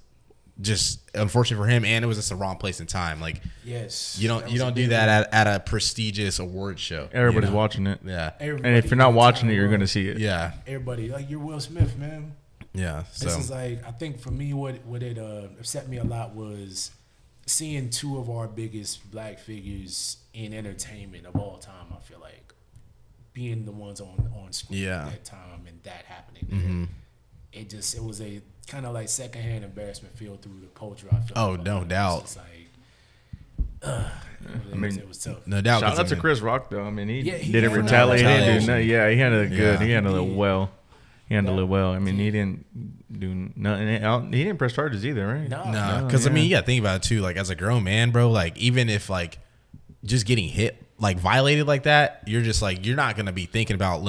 just unfortunate for him, and it was just the wrong place and time. Like, yes, you don't do that at a prestigious award show. Everybody's watching it. Yeah, and if you're not watching it, you're gonna see it. Yeah, everybody, like, you're Will Smith, man. Yeah, so this is like, I think for me, what it upset me a lot was seeing two of our biggest black figures in entertainment of all time. I feel like being the ones on screen at that time and that happening. Mm-hmm. It was a kind of like secondhand embarrassment feel through the culture. I feel. Oh, no doubt. It's like, it was tough. No doubt. Shout out to Chris Rock though. I mean, he he didn't retaliate. He didn't do nothing. Yeah, he handled it good. Yeah. He handled it well. I mean, he didn't do nothing. He didn't press charges either, right? No, because I mean, think about it too. Like, as a grown man, bro, like, even if like just getting hit, like, violated like that, you're just like, you're not gonna be thinking about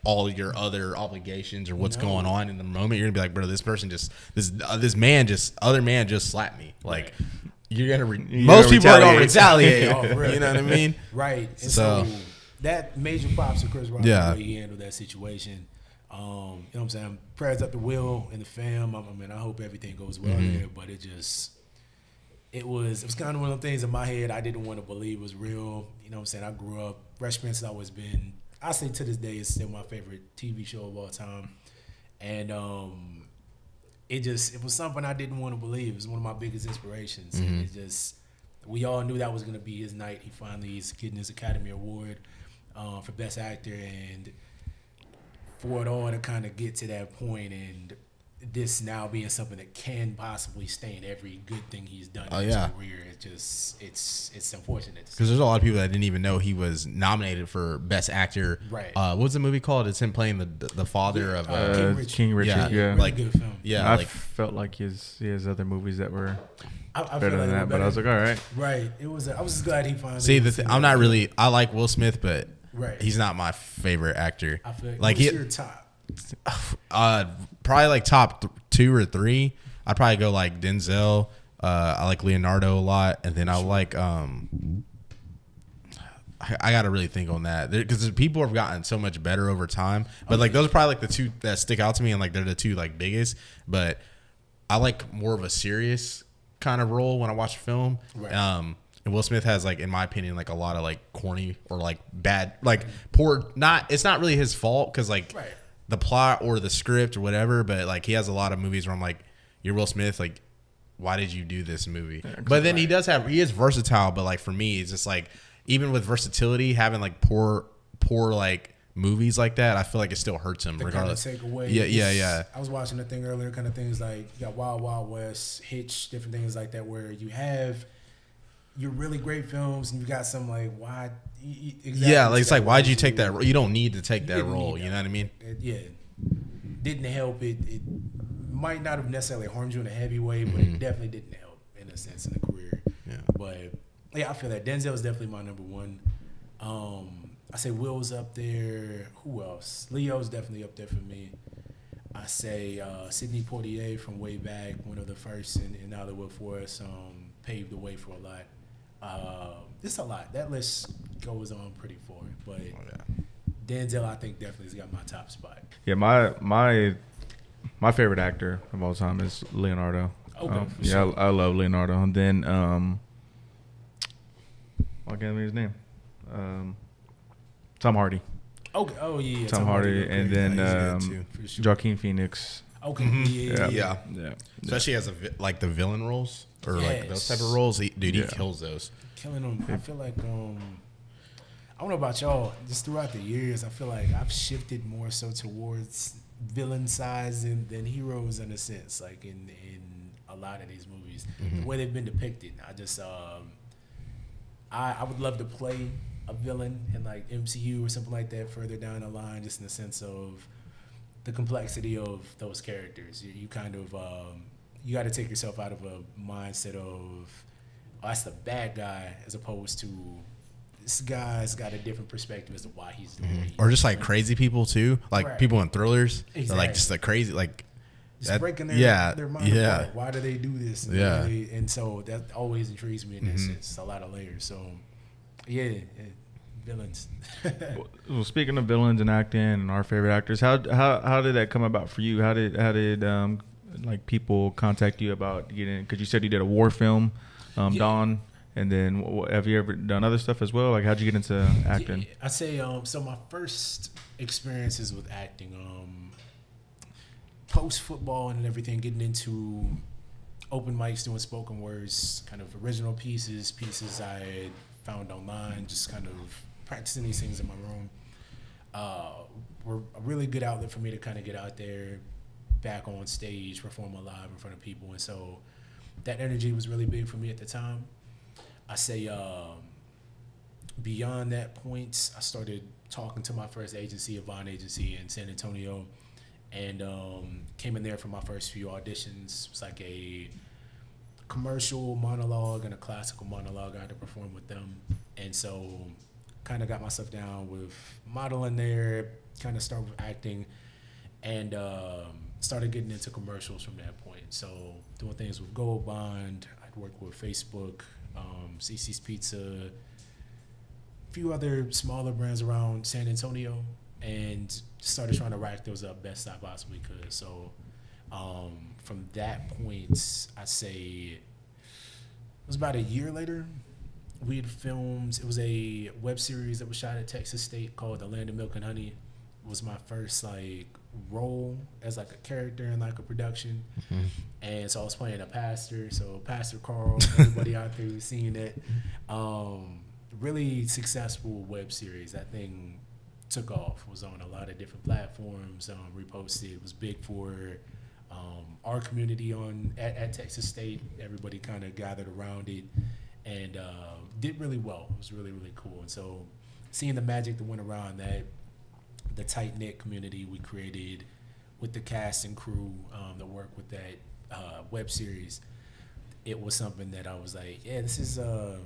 all your other obligations or what's going on in the moment. You're gonna be like, bro, this person other man just slapped me. Like, you're gonna most people are gonna retaliate. You know what I mean? Right. And so that major props to Chris Rock, the way he handled that situation. You know what I'm saying? Prayers up to Will and the fam. I mean, I hope everything goes well there, but it was kind of one of the things in my head I didn't want to believe was real. You know what I'm saying? I grew up, Fresh Prince has always been, I say to this day, it's still my favorite TV show of all time. And it was something I didn't want to believe. It was one of my biggest inspirations. And we all knew that was going to be his night. He finally is getting his Academy Award for Best Actor, and for it all to kind of get to that point and this now being something that can possibly stain every good thing he's done in his career, it's unfortunate. Because there's a lot of people that didn't even know he was nominated for Best Actor. Right. What's the movie called? It's him playing the father of King Richard. Yeah. Really good film. Yeah, I felt like he has other movies that were I better than that, but I was like, all right. Right. I was just glad he finally. See, I'm not really. I like Will Smith, but he's not my favorite actor. I feel like who's your top? Probably like top 2 or 3. I'd probably go like Denzel. I like Leonardo a lot, and then I like I got to really think on that because people have gotten so much better over time. But like those are probably like the 2 that stick out to me, and like they're the 2 like biggest. But I like more of a serious kind of role when I watch a film. Right. And Will Smith has, like, in my opinion, like a lot of like corny or like bad, like poor. It's not really his fault because like the plot or the script or whatever. But like he has a lot of movies where I'm like, you're Will Smith, like, why did you do this movie? Yeah, but then he is versatile. But like for me, it's just like even with versatility, having like poor like movies like that, I feel like it still hurts him regardless. Take away. Yeah. I was watching a thing earlier, kind of things like you got Wild Wild West, Hitch, different things like that, where you have your really great films and you got some like why. Exactly like it's like why'd you take that? You don't need to take that role. You know what I mean? Didn't help. It might not have necessarily harmed you in a heavy way, but it definitely didn't help in a sense in a career. Yeah. But I feel that Denzel is definitely my number one. I say Will's up there. Who else? Leo's definitely up there for me. I say Sidney Poitier from way back, one of the first in Hollywood for us, paved the way for a lot. It's a lot. That list goes on pretty far, but Denzel, I think, definitely has got my top spot. Yeah, my favorite actor of all time is Leonardo. Okay, sure. I love Leonardo. And then I can't remember his name. Tom Hardy. Okay. Oh yeah. Tom Hardy, and then Joaquin Phoenix. Okay. Yeah. Especially as the villain roles or like those type of roles, he kills those. Killing them. I feel like I don't know about y'all. Just throughout the years, I feel like I've shifted more so towards villain sides than heroes in a sense. Like in a lot of these movies, the way they've been depicted. I just I would love to play a villain in like MCU or something like that further down the line, just in the sense of the complexity of those characters. You kind of you got to take yourself out of a mindset of that's the bad guy as opposed to this guy's got a different perspective as to why he's doing what he's or just like crazy people too, like people in thrillers. Exactly. Like just like crazy like. Just breaking their mind apart. Why do they do this? And so that always intrigues me in that sense. It's a lot of layers. So, villains. Well, speaking of villains and acting and our favorite actors, how did that come about for you? How did like people contact you about getting? Because you said you did a war film, Dawn, and then have you ever done other stuff as well? Like, how'd you get into acting? I say so. My first experiences with acting, post football and everything, getting into open mics, doing spoken words, kind of original pieces I had found online, just kind of practicing these things in my room. Were a really good outlet for me to kind of get out there, back on stage, perform live in front of people, and so that energy was really big for me at the time. I say beyond that point, I started talking to my first agency, a Vaughn agency in San Antonio, and came in there for my first few auditions. It was like a commercial monologue and a classical monologue. I had to perform with them, and so kind of got myself down with modeling there, kind of started with acting, and started getting into commercials from that point. So doing things with Gold Bond, I'd work with Facebook, CC's Pizza, a few other smaller brands around San Antonio, and started trying to rack those up best I possibly could. So from that point, I'd say it was about a year later, we had filmed, it was a web series that was shot at Texas State called The Land of Milk and Honey. It was my first like role as like a character in like a production. Mm-hmm. And so I was playing a pastor. So Pastor Carl, everybody out there who's seen it. Really successful web series. That thing took off, was on a lot of different platforms, reposted. It was big for our community at Texas State. Everybody kind of gathered around it and did really well. It was really, really cool. And so seeing the magic that went around that, the tight-knit community we created with the cast and crew that worked with that web series, it was something that I was like, yeah, this is a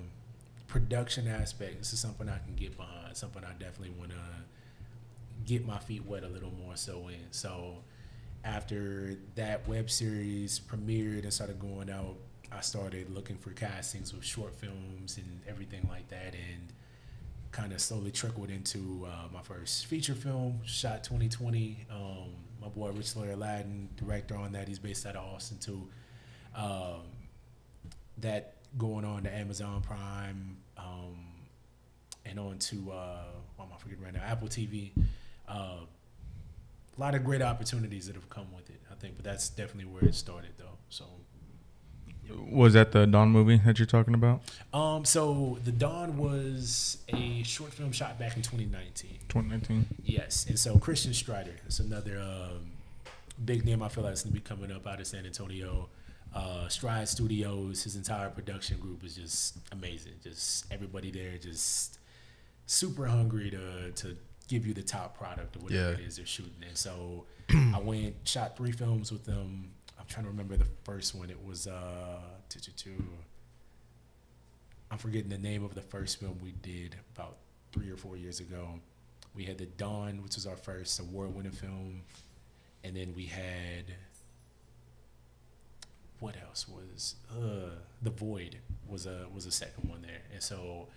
production aspect. This is something I can get behind, something I definitely want to get my feet wet a little more so in. So after that web series premiered and started going out, I started looking for castings with short films and everything like that, and kind of slowly trickled into my first feature film, shot 2020. My boy Rich Lawyer Aladdin, director on that. He's based out of Austin too. That going on to Amazon Prime and on to what am I forgetting right now? Apple TV. A lot of great opportunities that have come with it, I think, but that's definitely where it started though. So. Was that the Dawn movie that you're talking about? So the Dawn was a short film shot back in 2019. 2019. Yes, and so Christian Strider is another big name I feel like is gonna be coming up out of San Antonio. Stride Studios, his entire production group is just amazing. Just everybody there, just super hungry to give you the top product or whatever it is they're shooting. And so I went, shot 3 films with them. I'm trying to remember the first one. It was I'm forgetting the name of the first film we did about 3 or 4 years ago. We had The Dawn, which was our first award-winning film, and then we had what else was The Void was a second one there, and so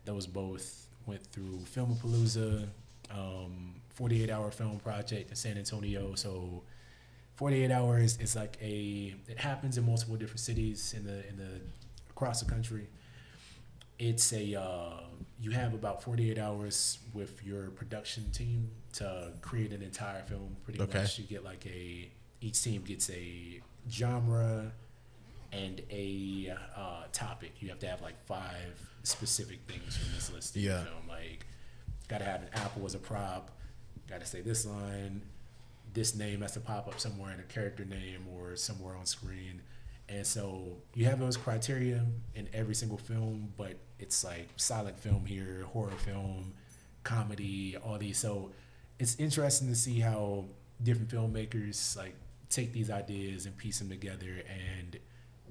those both went through Filmapalooza, 48-hour film project in San Antonio. So 48 hours is like it happens in multiple different cities in the across the country. It's you have about 48 hours with your production team to create an entire film. Pretty much, you get like each team gets a genre and a topic. You have to have like 5 specific things from this list in the film. Like, gotta have an apple as a prop. Gotta say this line. This name has to pop up somewhere in a character name or somewhere on screen. And so you have those criteria in every single film, but it's like silent film here, horror film, comedy, all these. So it's interesting to see how different filmmakers like take these ideas and piece them together and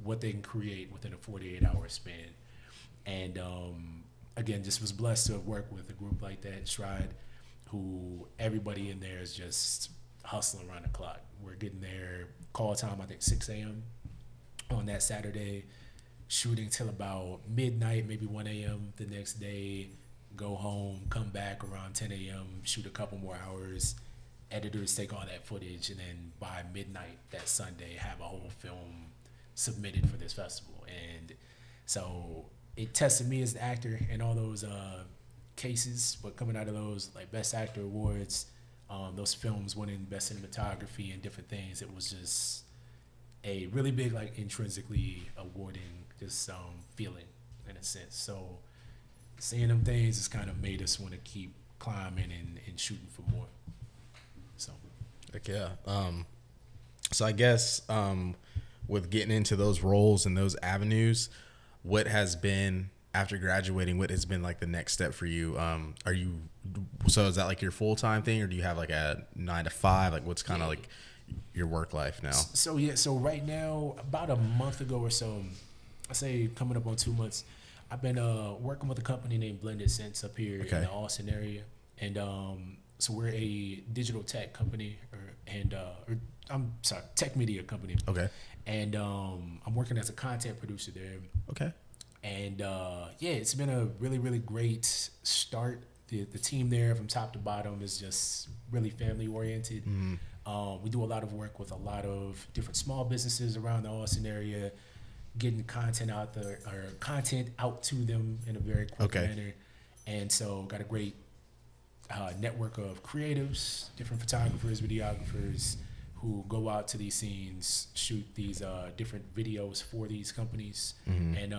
what they can create within a 48-hour span. And again, just was blessed to have worked with a group like that, Stride, who everybody in there is just hustling around the clock. We're getting there, call time, I think 6 a.m. on that Saturday, shooting till about midnight, maybe 1 a.m. the next day, go home, come back around 10 a.m., shoot a couple more hours, editors take all that footage, and then by midnight that Sunday have a whole film submitted for this festival. And so it tested me as an actor in all those cases, but coming out of those like Best Actor awards, those films winning Best Cinematography and different things, it was just a really big, like, intrinsically awarding just feeling in a sense. So seeing them things has kind of made us want to keep climbing and shooting for more. So heck yeah. So I guess with getting into those roles and those avenues, what has been, after graduating, what has been like the next step for you? So is that like your full-time thing, or do you have like a 9 to 5? Like what's kind of like your work life now? So right now, about a month ago or so, I say coming up on 2 months, I've been working with a company named Blended Sense up here in the Austin area. And so we're a digital tech company, tech media company. Okay. And I'm working as a content producer there. Okay. And it's been a really, really great start. The team there from top to bottom is just really family oriented. We do a lot of work with a lot of different small businesses around the Austin area, getting content out to them in a very quick manner. And so got a great network of creatives, different photographers, videographers who go out to these scenes, shoot these different videos for these companies, and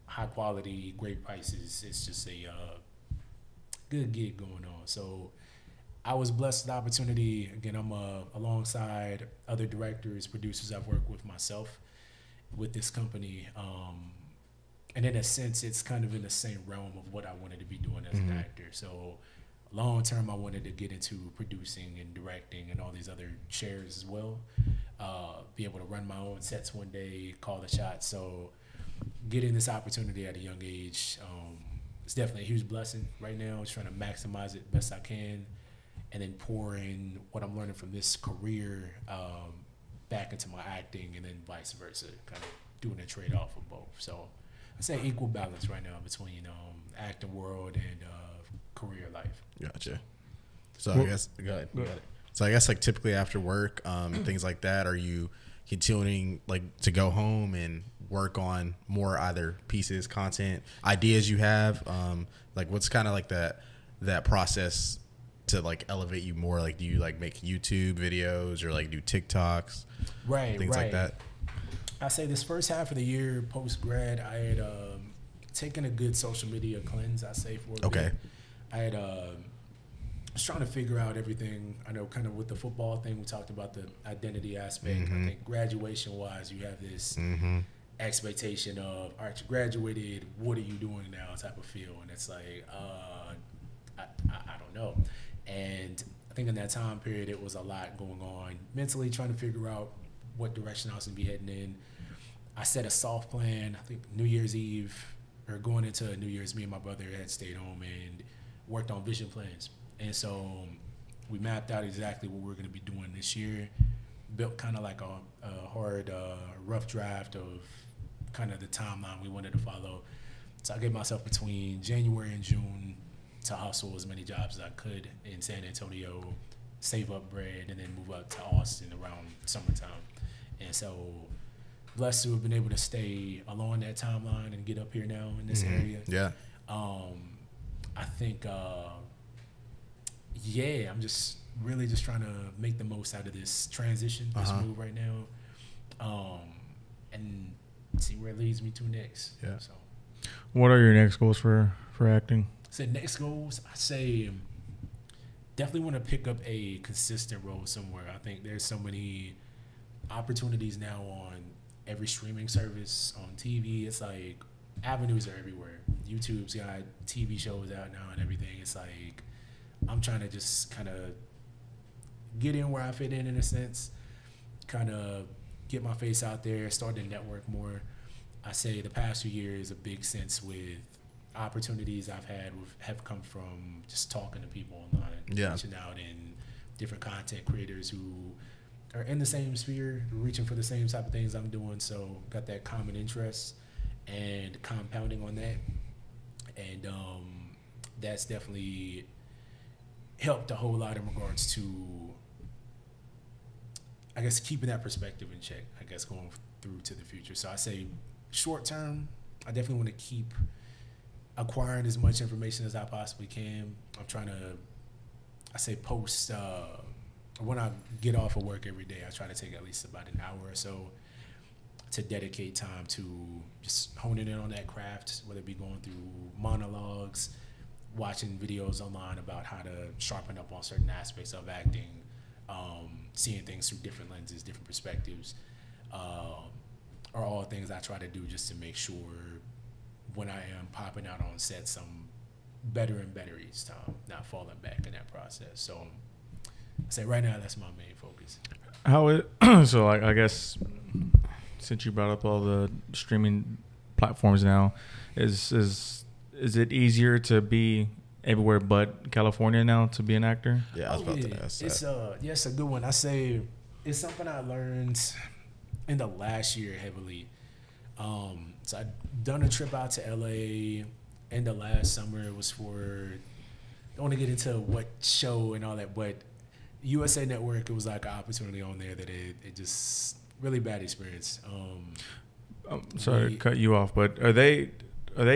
high quality, great prices. It's just a good gig going on. So I was blessed with the opportunity. Again, I'm alongside other directors, producers I've worked with myself with this company. And in a sense, it's kind of in the same realm of what I wanted to be doing as an actor. So long term, I wanted to get into producing and directing and all these other chairs as well. Be able to run my own sets one day, call the shots. So getting this opportunity at a young age, it's definitely a huge blessing right now. I'm trying to maximize it best I can, and then pour in what I'm learning from this career back into my acting, and then vice versa, kind of doing a trade-off of both. So I say equal balance right now between acting world and career life. Gotcha. So I guess go ahead. So I guess like typically after work, things like that, are you continuing like to go home and work on more either pieces, content, ideas you have? Like what's kind of like that process to like elevate you more? Like do you like make YouTube videos or like do TikToks? Things like that. I say this first half of the year post grad, I had taken a good social media cleanse. I say for a bit. I had was trying to figure out everything. I know kind of with the football thing, we talked about the identity aspect. I think graduation wise, you have this expectation of, all right, you graduated, what are you doing now type of feel. And it's like, I don't know. And I think in that time period, it was a lot going on mentally, trying to figure out what direction I was going to be heading in. I set a soft plan. I think New Year's Eve, or going into New Year's, me and my brother had stayed home and worked on vision plans. And so we mapped out exactly what we're going to be doing this year, built kind of like a hard, rough draft of kind of the timeline we wanted to follow. So I gave myself between January and June to hustle as many jobs as I could in San Antonio, save up bread, and then move up to Austin around summertime. And so blessed to have been able to stay along that timeline and get up here now in this area. Yeah. I think, I'm just really just trying to make the most out of this transition, this move right now, and see where it leads me to next. Yeah. So, what are your next goals for acting? So next goals, I say definitely want to pick up a consistent role somewhere. I think there's so many opportunities now on every streaming service, on TV. It's like avenues are everywhere. YouTube's got TV shows out now and everything. It's like I'm trying to just kind of get in where I fit in a sense, kind of get my face out there, start to network more. I say the past few years, a big sense with opportunities I've had have come from just talking to people online, reaching out, and different content creators who are in the same sphere, reaching for the same type of things I'm doing. So got that common interest and compounding on that. And that's definitely helped a whole lot in regards to I guess keeping that perspective in check, I guess going through to the future. So I say short term, I definitely want to keep acquiring as much information as I possibly can. I'm trying to, I say post, when I get off of work every day, I try to take at least about an hour or so to dedicate time to just honing in on that craft, whether it be going through monologues, watching videos online about how to sharpen up on certain aspects of acting, seeing things through different lenses, different perspectives, are all things I try to do just to make sure when I am popping out on sets, I'm better and better each time, not falling back in that process. So I say right now, that's my main focus. How it so I guess since you brought up all the streaming platforms now, is it easier to be everywhere but California now to be an actor? Yeah, I was about to ask that. It's a good one. I say it's something I learned in the last year heavily. So I'd done a trip out to LA in the last summer. It was for, I don't want to get into what show and all that, but USA Network, it was like an opportunity on there that it just really bad experience. Sorry to cut you off, but are they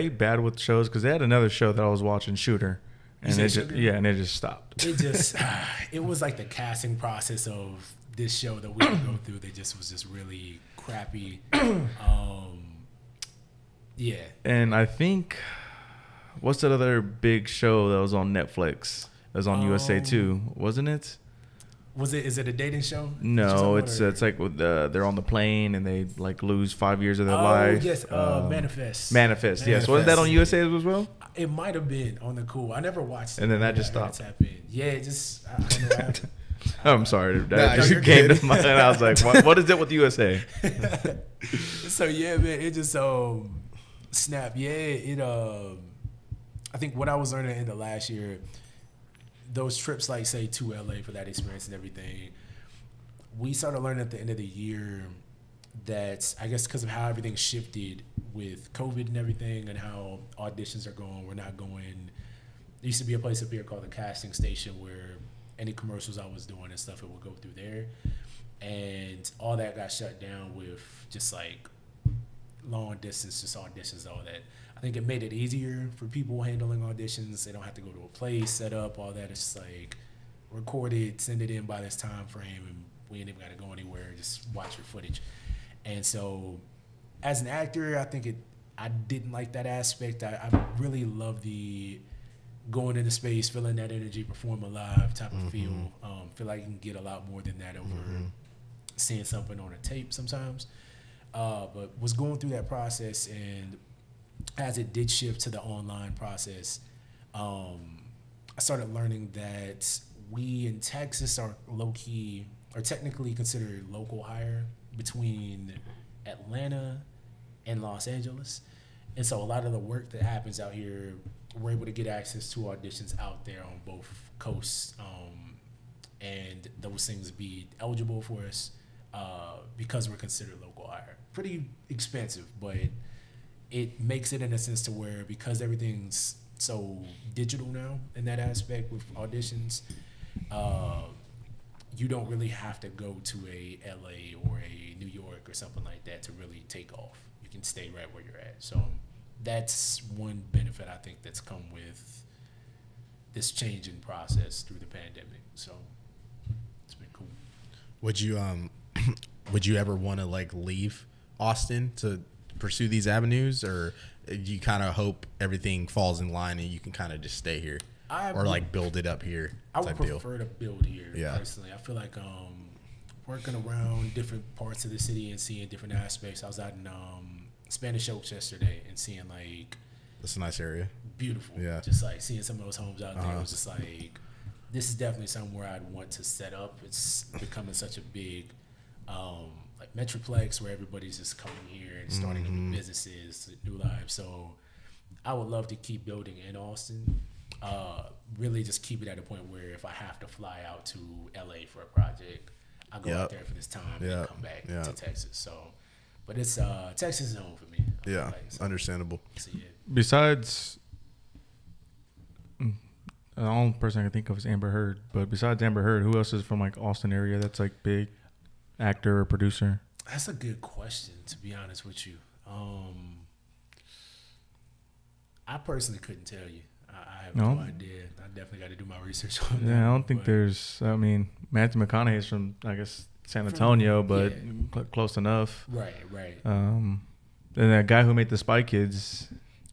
bad with shows? Because they had another show that I was watching, Shooter, and it just stopped. It was like the casting process of this show that we would go through. They just was just really crappy. Yeah. And I think, what's that other big show that was on Netflix? That was on USA too, wasn't it? Is it a dating show? No, it's like with they're on the plane and they like lose 5 years of their life. Oh yes, Manifest. Manifest, yes. Wasn't that on USA as well? It might have been on the cool. I never watched it. And then that just stopped. Yeah, it just I don't know what happened. I'm sorry. That just came to mind. I was like, what is it with USA? So yeah, man, it just snapped. Yeah, I think what I was learning in the last year, those trips, like say to LA for that experience and everything, we started learning at the end of the year that I guess because of how everything shifted with COVID and everything and how auditions are going, we're not going. There used to be a place up here called the Casting Station where any commercials I was doing and stuff, it would go through there. And all that got shut down with just like long distance, just auditions, all that. I think it made it easier for people handling auditions. They don't have to go to a place, set up, all that. It's just like record it, send it in by this time frame, and we ain't even got to go anywhere. Just watch your footage. And so as an actor, I didn't like that aspect. I really love the going into space, feeling that energy, performing live type of feel. Feel like you can get a lot more than that over seeing something on a tape sometimes. But was going through that process, and as it did shift to the online process, I started learning that we in Texas are low-key, or technically considered local hire between Atlanta and Los Angeles. And so a lot of the work that happens out here, we're able to get access to auditions out there on both coasts, and those things be eligible for us because we're considered local hire. Pretty expensive, but it makes it in a sense to where, because everything's so digital now in that aspect with auditions, you don't really have to go to a LA or a New York or something like that to really take off. You can stay right where you're at. So that's one benefit I think that's come with this changing process through the pandemic. So it's been cool. Would you ever want to like leave Austin to pursue these avenues, or you kind of hope everything falls in line and you can kind of just stay here, or like build it up here? I would prefer to build here, personally. I feel like working around different parts of the city and seeing different aspects. I was out in Spanish Oaks yesterday and seeing like, that's a nice area, beautiful. Yeah, just like seeing some of those homes out there. It was just like, this is definitely somewhere I'd want to set up. It's becoming such a big like metroplex where everybody's just coming here and starting new businesses, new lives. So I would love to keep building in Austin. Really just keep it at a point where if I have to fly out to LA for a project, I go out there for this time and come back to Texas. So, but it's Texas is home for me. Yeah, understandable. So, yeah. Besides, the only person I can think of is Amber Heard. But besides Amber Heard, who else is from like Austin area that's like big? actor or producer? That's a good question, to be honest with you. I personally couldn't tell you. I have no idea. I definitely got to do my research on that. Yeah, I don't think there's. I mean, Matthew McConaughey's from, I guess, San Antonio, but close enough. Right. And that guy who made the Spy Kids.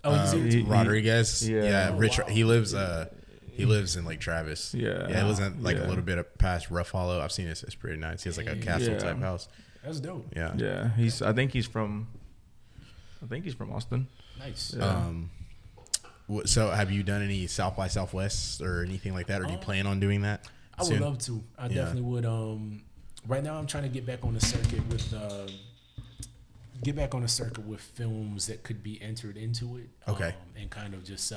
Rodriguez. Rich. Wow. He lives in Lake Travis. Yeah. He lives in like a little bit past Rough Hollow. I've seen it. It's pretty nice. He has like a castle type house. That's dope. Yeah. I think he's from Austin. Nice. Yeah. So have you done any South by Southwest or anything like that, or do you plan on doing that soon? I would love to. I definitely would. Right now I'm trying to get back on the circuit with films that could be entered into it. Okay. And kind of just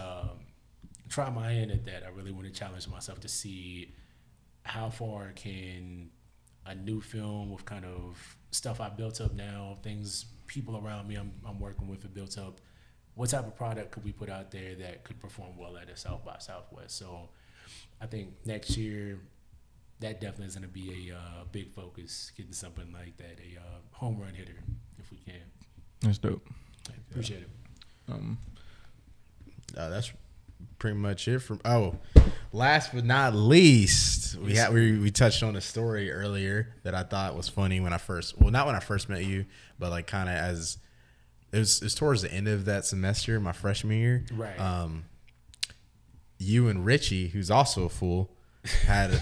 try my hand at that. I really want to challenge myself to see how far can a new film with kind of stuff I built up now, people around me I'm working with have built up. What type of product could we put out there that could perform well at a South by Southwest? So I think next year that definitely is going to be a big focus, getting something like that, a home run hitter if we can. That's dope. Appreciate it. That's pretty much it from. Last but not least, we touched on a story earlier that I thought was funny not when I first met you, but like kind of as it was towards the end of that semester, my freshman year. Right. You and Richie, who's also a fool, had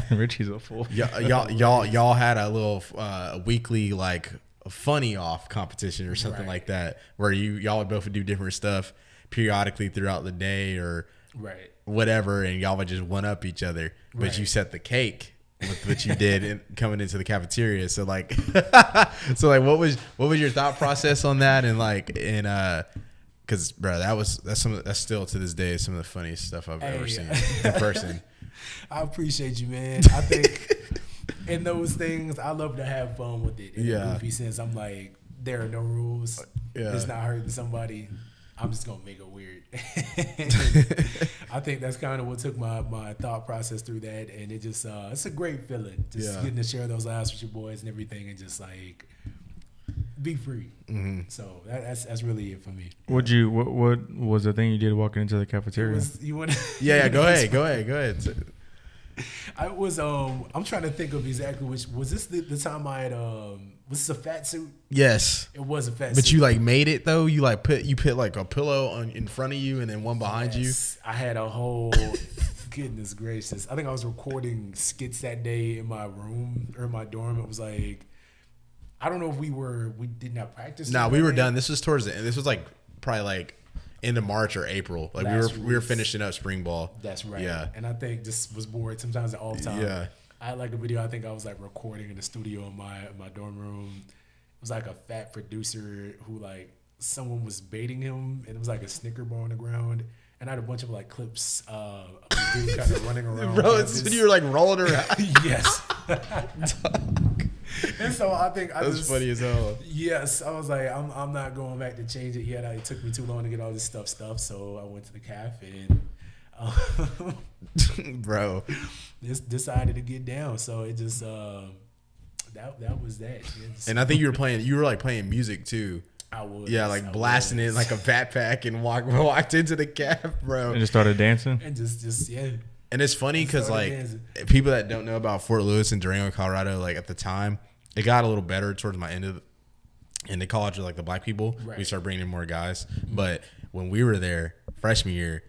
Richie's a fool. Y'all had a little weekly like funny off competition or something like that, where y'all would both do different stuff periodically throughout the day or whatever, and y'all would just one up each other. But you set the cake with what you did coming into the cafeteria. So like, what was your thought process on that? And because bro, that's still to this day some of the funniest stuff I've ever seen in person. I appreciate you, man. I think in those things, I love to have fun with it. In a goofy sense, I'm like, there are no rules. It's not hurting somebody. I'm just gonna make it weird. I think that's kind of what took my thought process through that, and it just it's a great feeling, just getting to share those laughs with your boys and everything, and just like be free. Mm-hmm. So that's really it for me. What was the thing you did walking into the cafeteria? Go ahead. I was I'm trying to think of exactly which was this the time I had was this a fat suit? Yes, it was a fat suit. But you like made it though. You like put like a pillow in front of you and then one behind you. I had a whole goodness gracious. I think I was recording skits that day in my room or in my dorm. It was like I don't know if we did not practice. No, we were done. This was towards the end. This was like probably like into March or April. Like we were finishing up spring ball. That's right. Yeah. And I think this was bored sometimes at all time. Yeah. I had like a video. I think I was like recording in the studio in my dorm room. It was like a fat producer who like someone was baiting him, and it was like a Snicker bar on the ground. And I had a bunch of like clips of a dude kind of running around. Bro, you were like rolling around. Yes. And so I think that's funny as hell. Yes, I was like, I'm not going back to change it yet. It took me too long to get all this stuff, so I went to the cafe and bro, just decided to get down. So it just that was that. And I think you were like playing music too. I was. Yeah, like blasting it like a backpack and walked into the caf, bro. And just started dancing. And just yeah. And it's funny because like people that don't know about Fort Lewis and Durango, Colorado, like at the time, it got a little better towards my end of the college with like the black people. Right. We started bringing in more guys. Mm-hmm. But when we were there freshman year,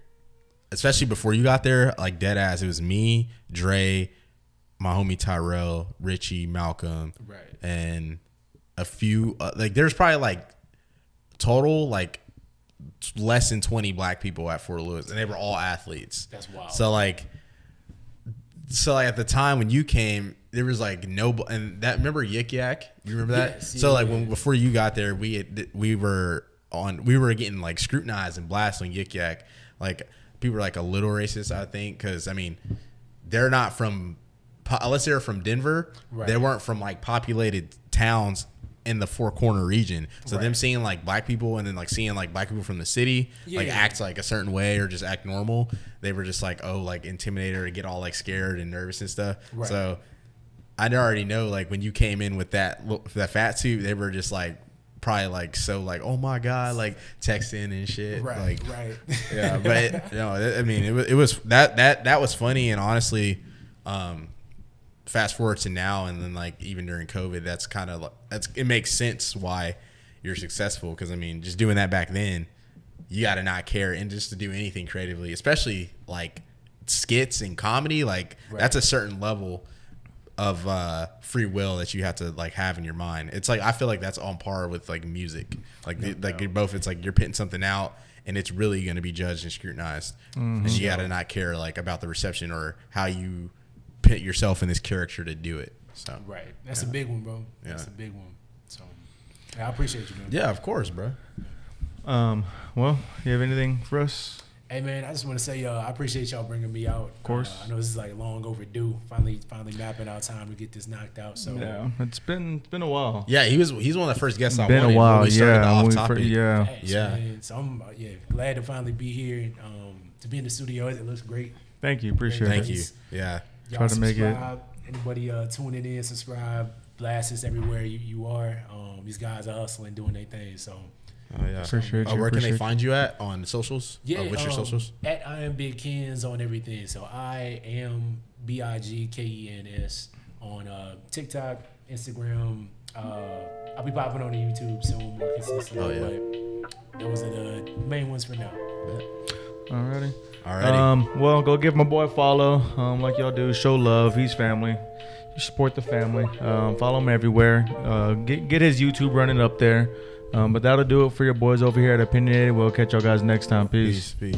especially before you got there, like dead ass, it was me, Dre, my homie Tyrell, Richie, Malcolm, and a few like there's probably like total like less than 20 black people at Fort Lewis, and they were all athletes. That's wild. So like at the time when you came, there was like no, and that remember Yik Yak? You remember that? Yes, so like before you got there, we were getting like scrutinized and blasted on Yik Yak. Like people were like a little racist, I think, because I mean they're not from unless they're from Denver, they weren't from like populated towns in the Four Corner region. So them seeing like black people and then like seeing like black people from the city act like a certain way or just act normal, they were just like, oh, like intimidated or get all like scared and nervous and stuff. So I already know, like, when you came in with that fat suit, they were just like probably like so like, oh my god, like texting and shit. Right, like, right. Yeah, but no, I mean, it was that was funny, and honestly, fast forward to now, and then like even during COVID, that's kind of it makes sense why you're successful, because I mean, just doing that back then, you got to not care, and just to do anything creatively, especially like skits and comedy, like that's a certain level of free will that you have to like have in your mind. It's like I feel like that's on par with like music, like you're both. It's like you're putting something out, and it's really going to be judged and scrutinized, and you got to not care like about the reception or how you put yourself in this character to do it. So that's a big one, bro. That's a big one. So I appreciate you, man. Yeah, of course, bro. Well, you have anything for us? Hey man, I just want to say I appreciate y'all bringing me out. Of course. I know this is like long overdue. Finally mapping out time to get this knocked out. So yeah, it's been a while. Yeah, he's one of the first guests I been wanted. a while. When we started the Yeah, off topic. yeah. Man. So I'm glad to finally be here. To be in the studio, it looks great. Thank you, appreciate it. Thank you. Yeah, y'all try to make it. Anybody tuning in, subscribe, blast us everywhere you are. These guys are hustling, doing their thing. So. Oh yeah, appreciate you. Where can they find you at on the socials? Yeah, what's your socials? At I am Big Kens on everything. So I am BIGKENS on TikTok, Instagram. I'll be popping on the YouTube soon, more consistently. Oh yeah, but those are the main ones for now. Alrighty. Well, go give my boy a follow. Like y'all do, show love. He's family. You support the family. Follow him everywhere. Get his YouTube running up there. But that'll do it for your boys over here at Opinionated. We'll catch y'all guys next time. Peace. Peace.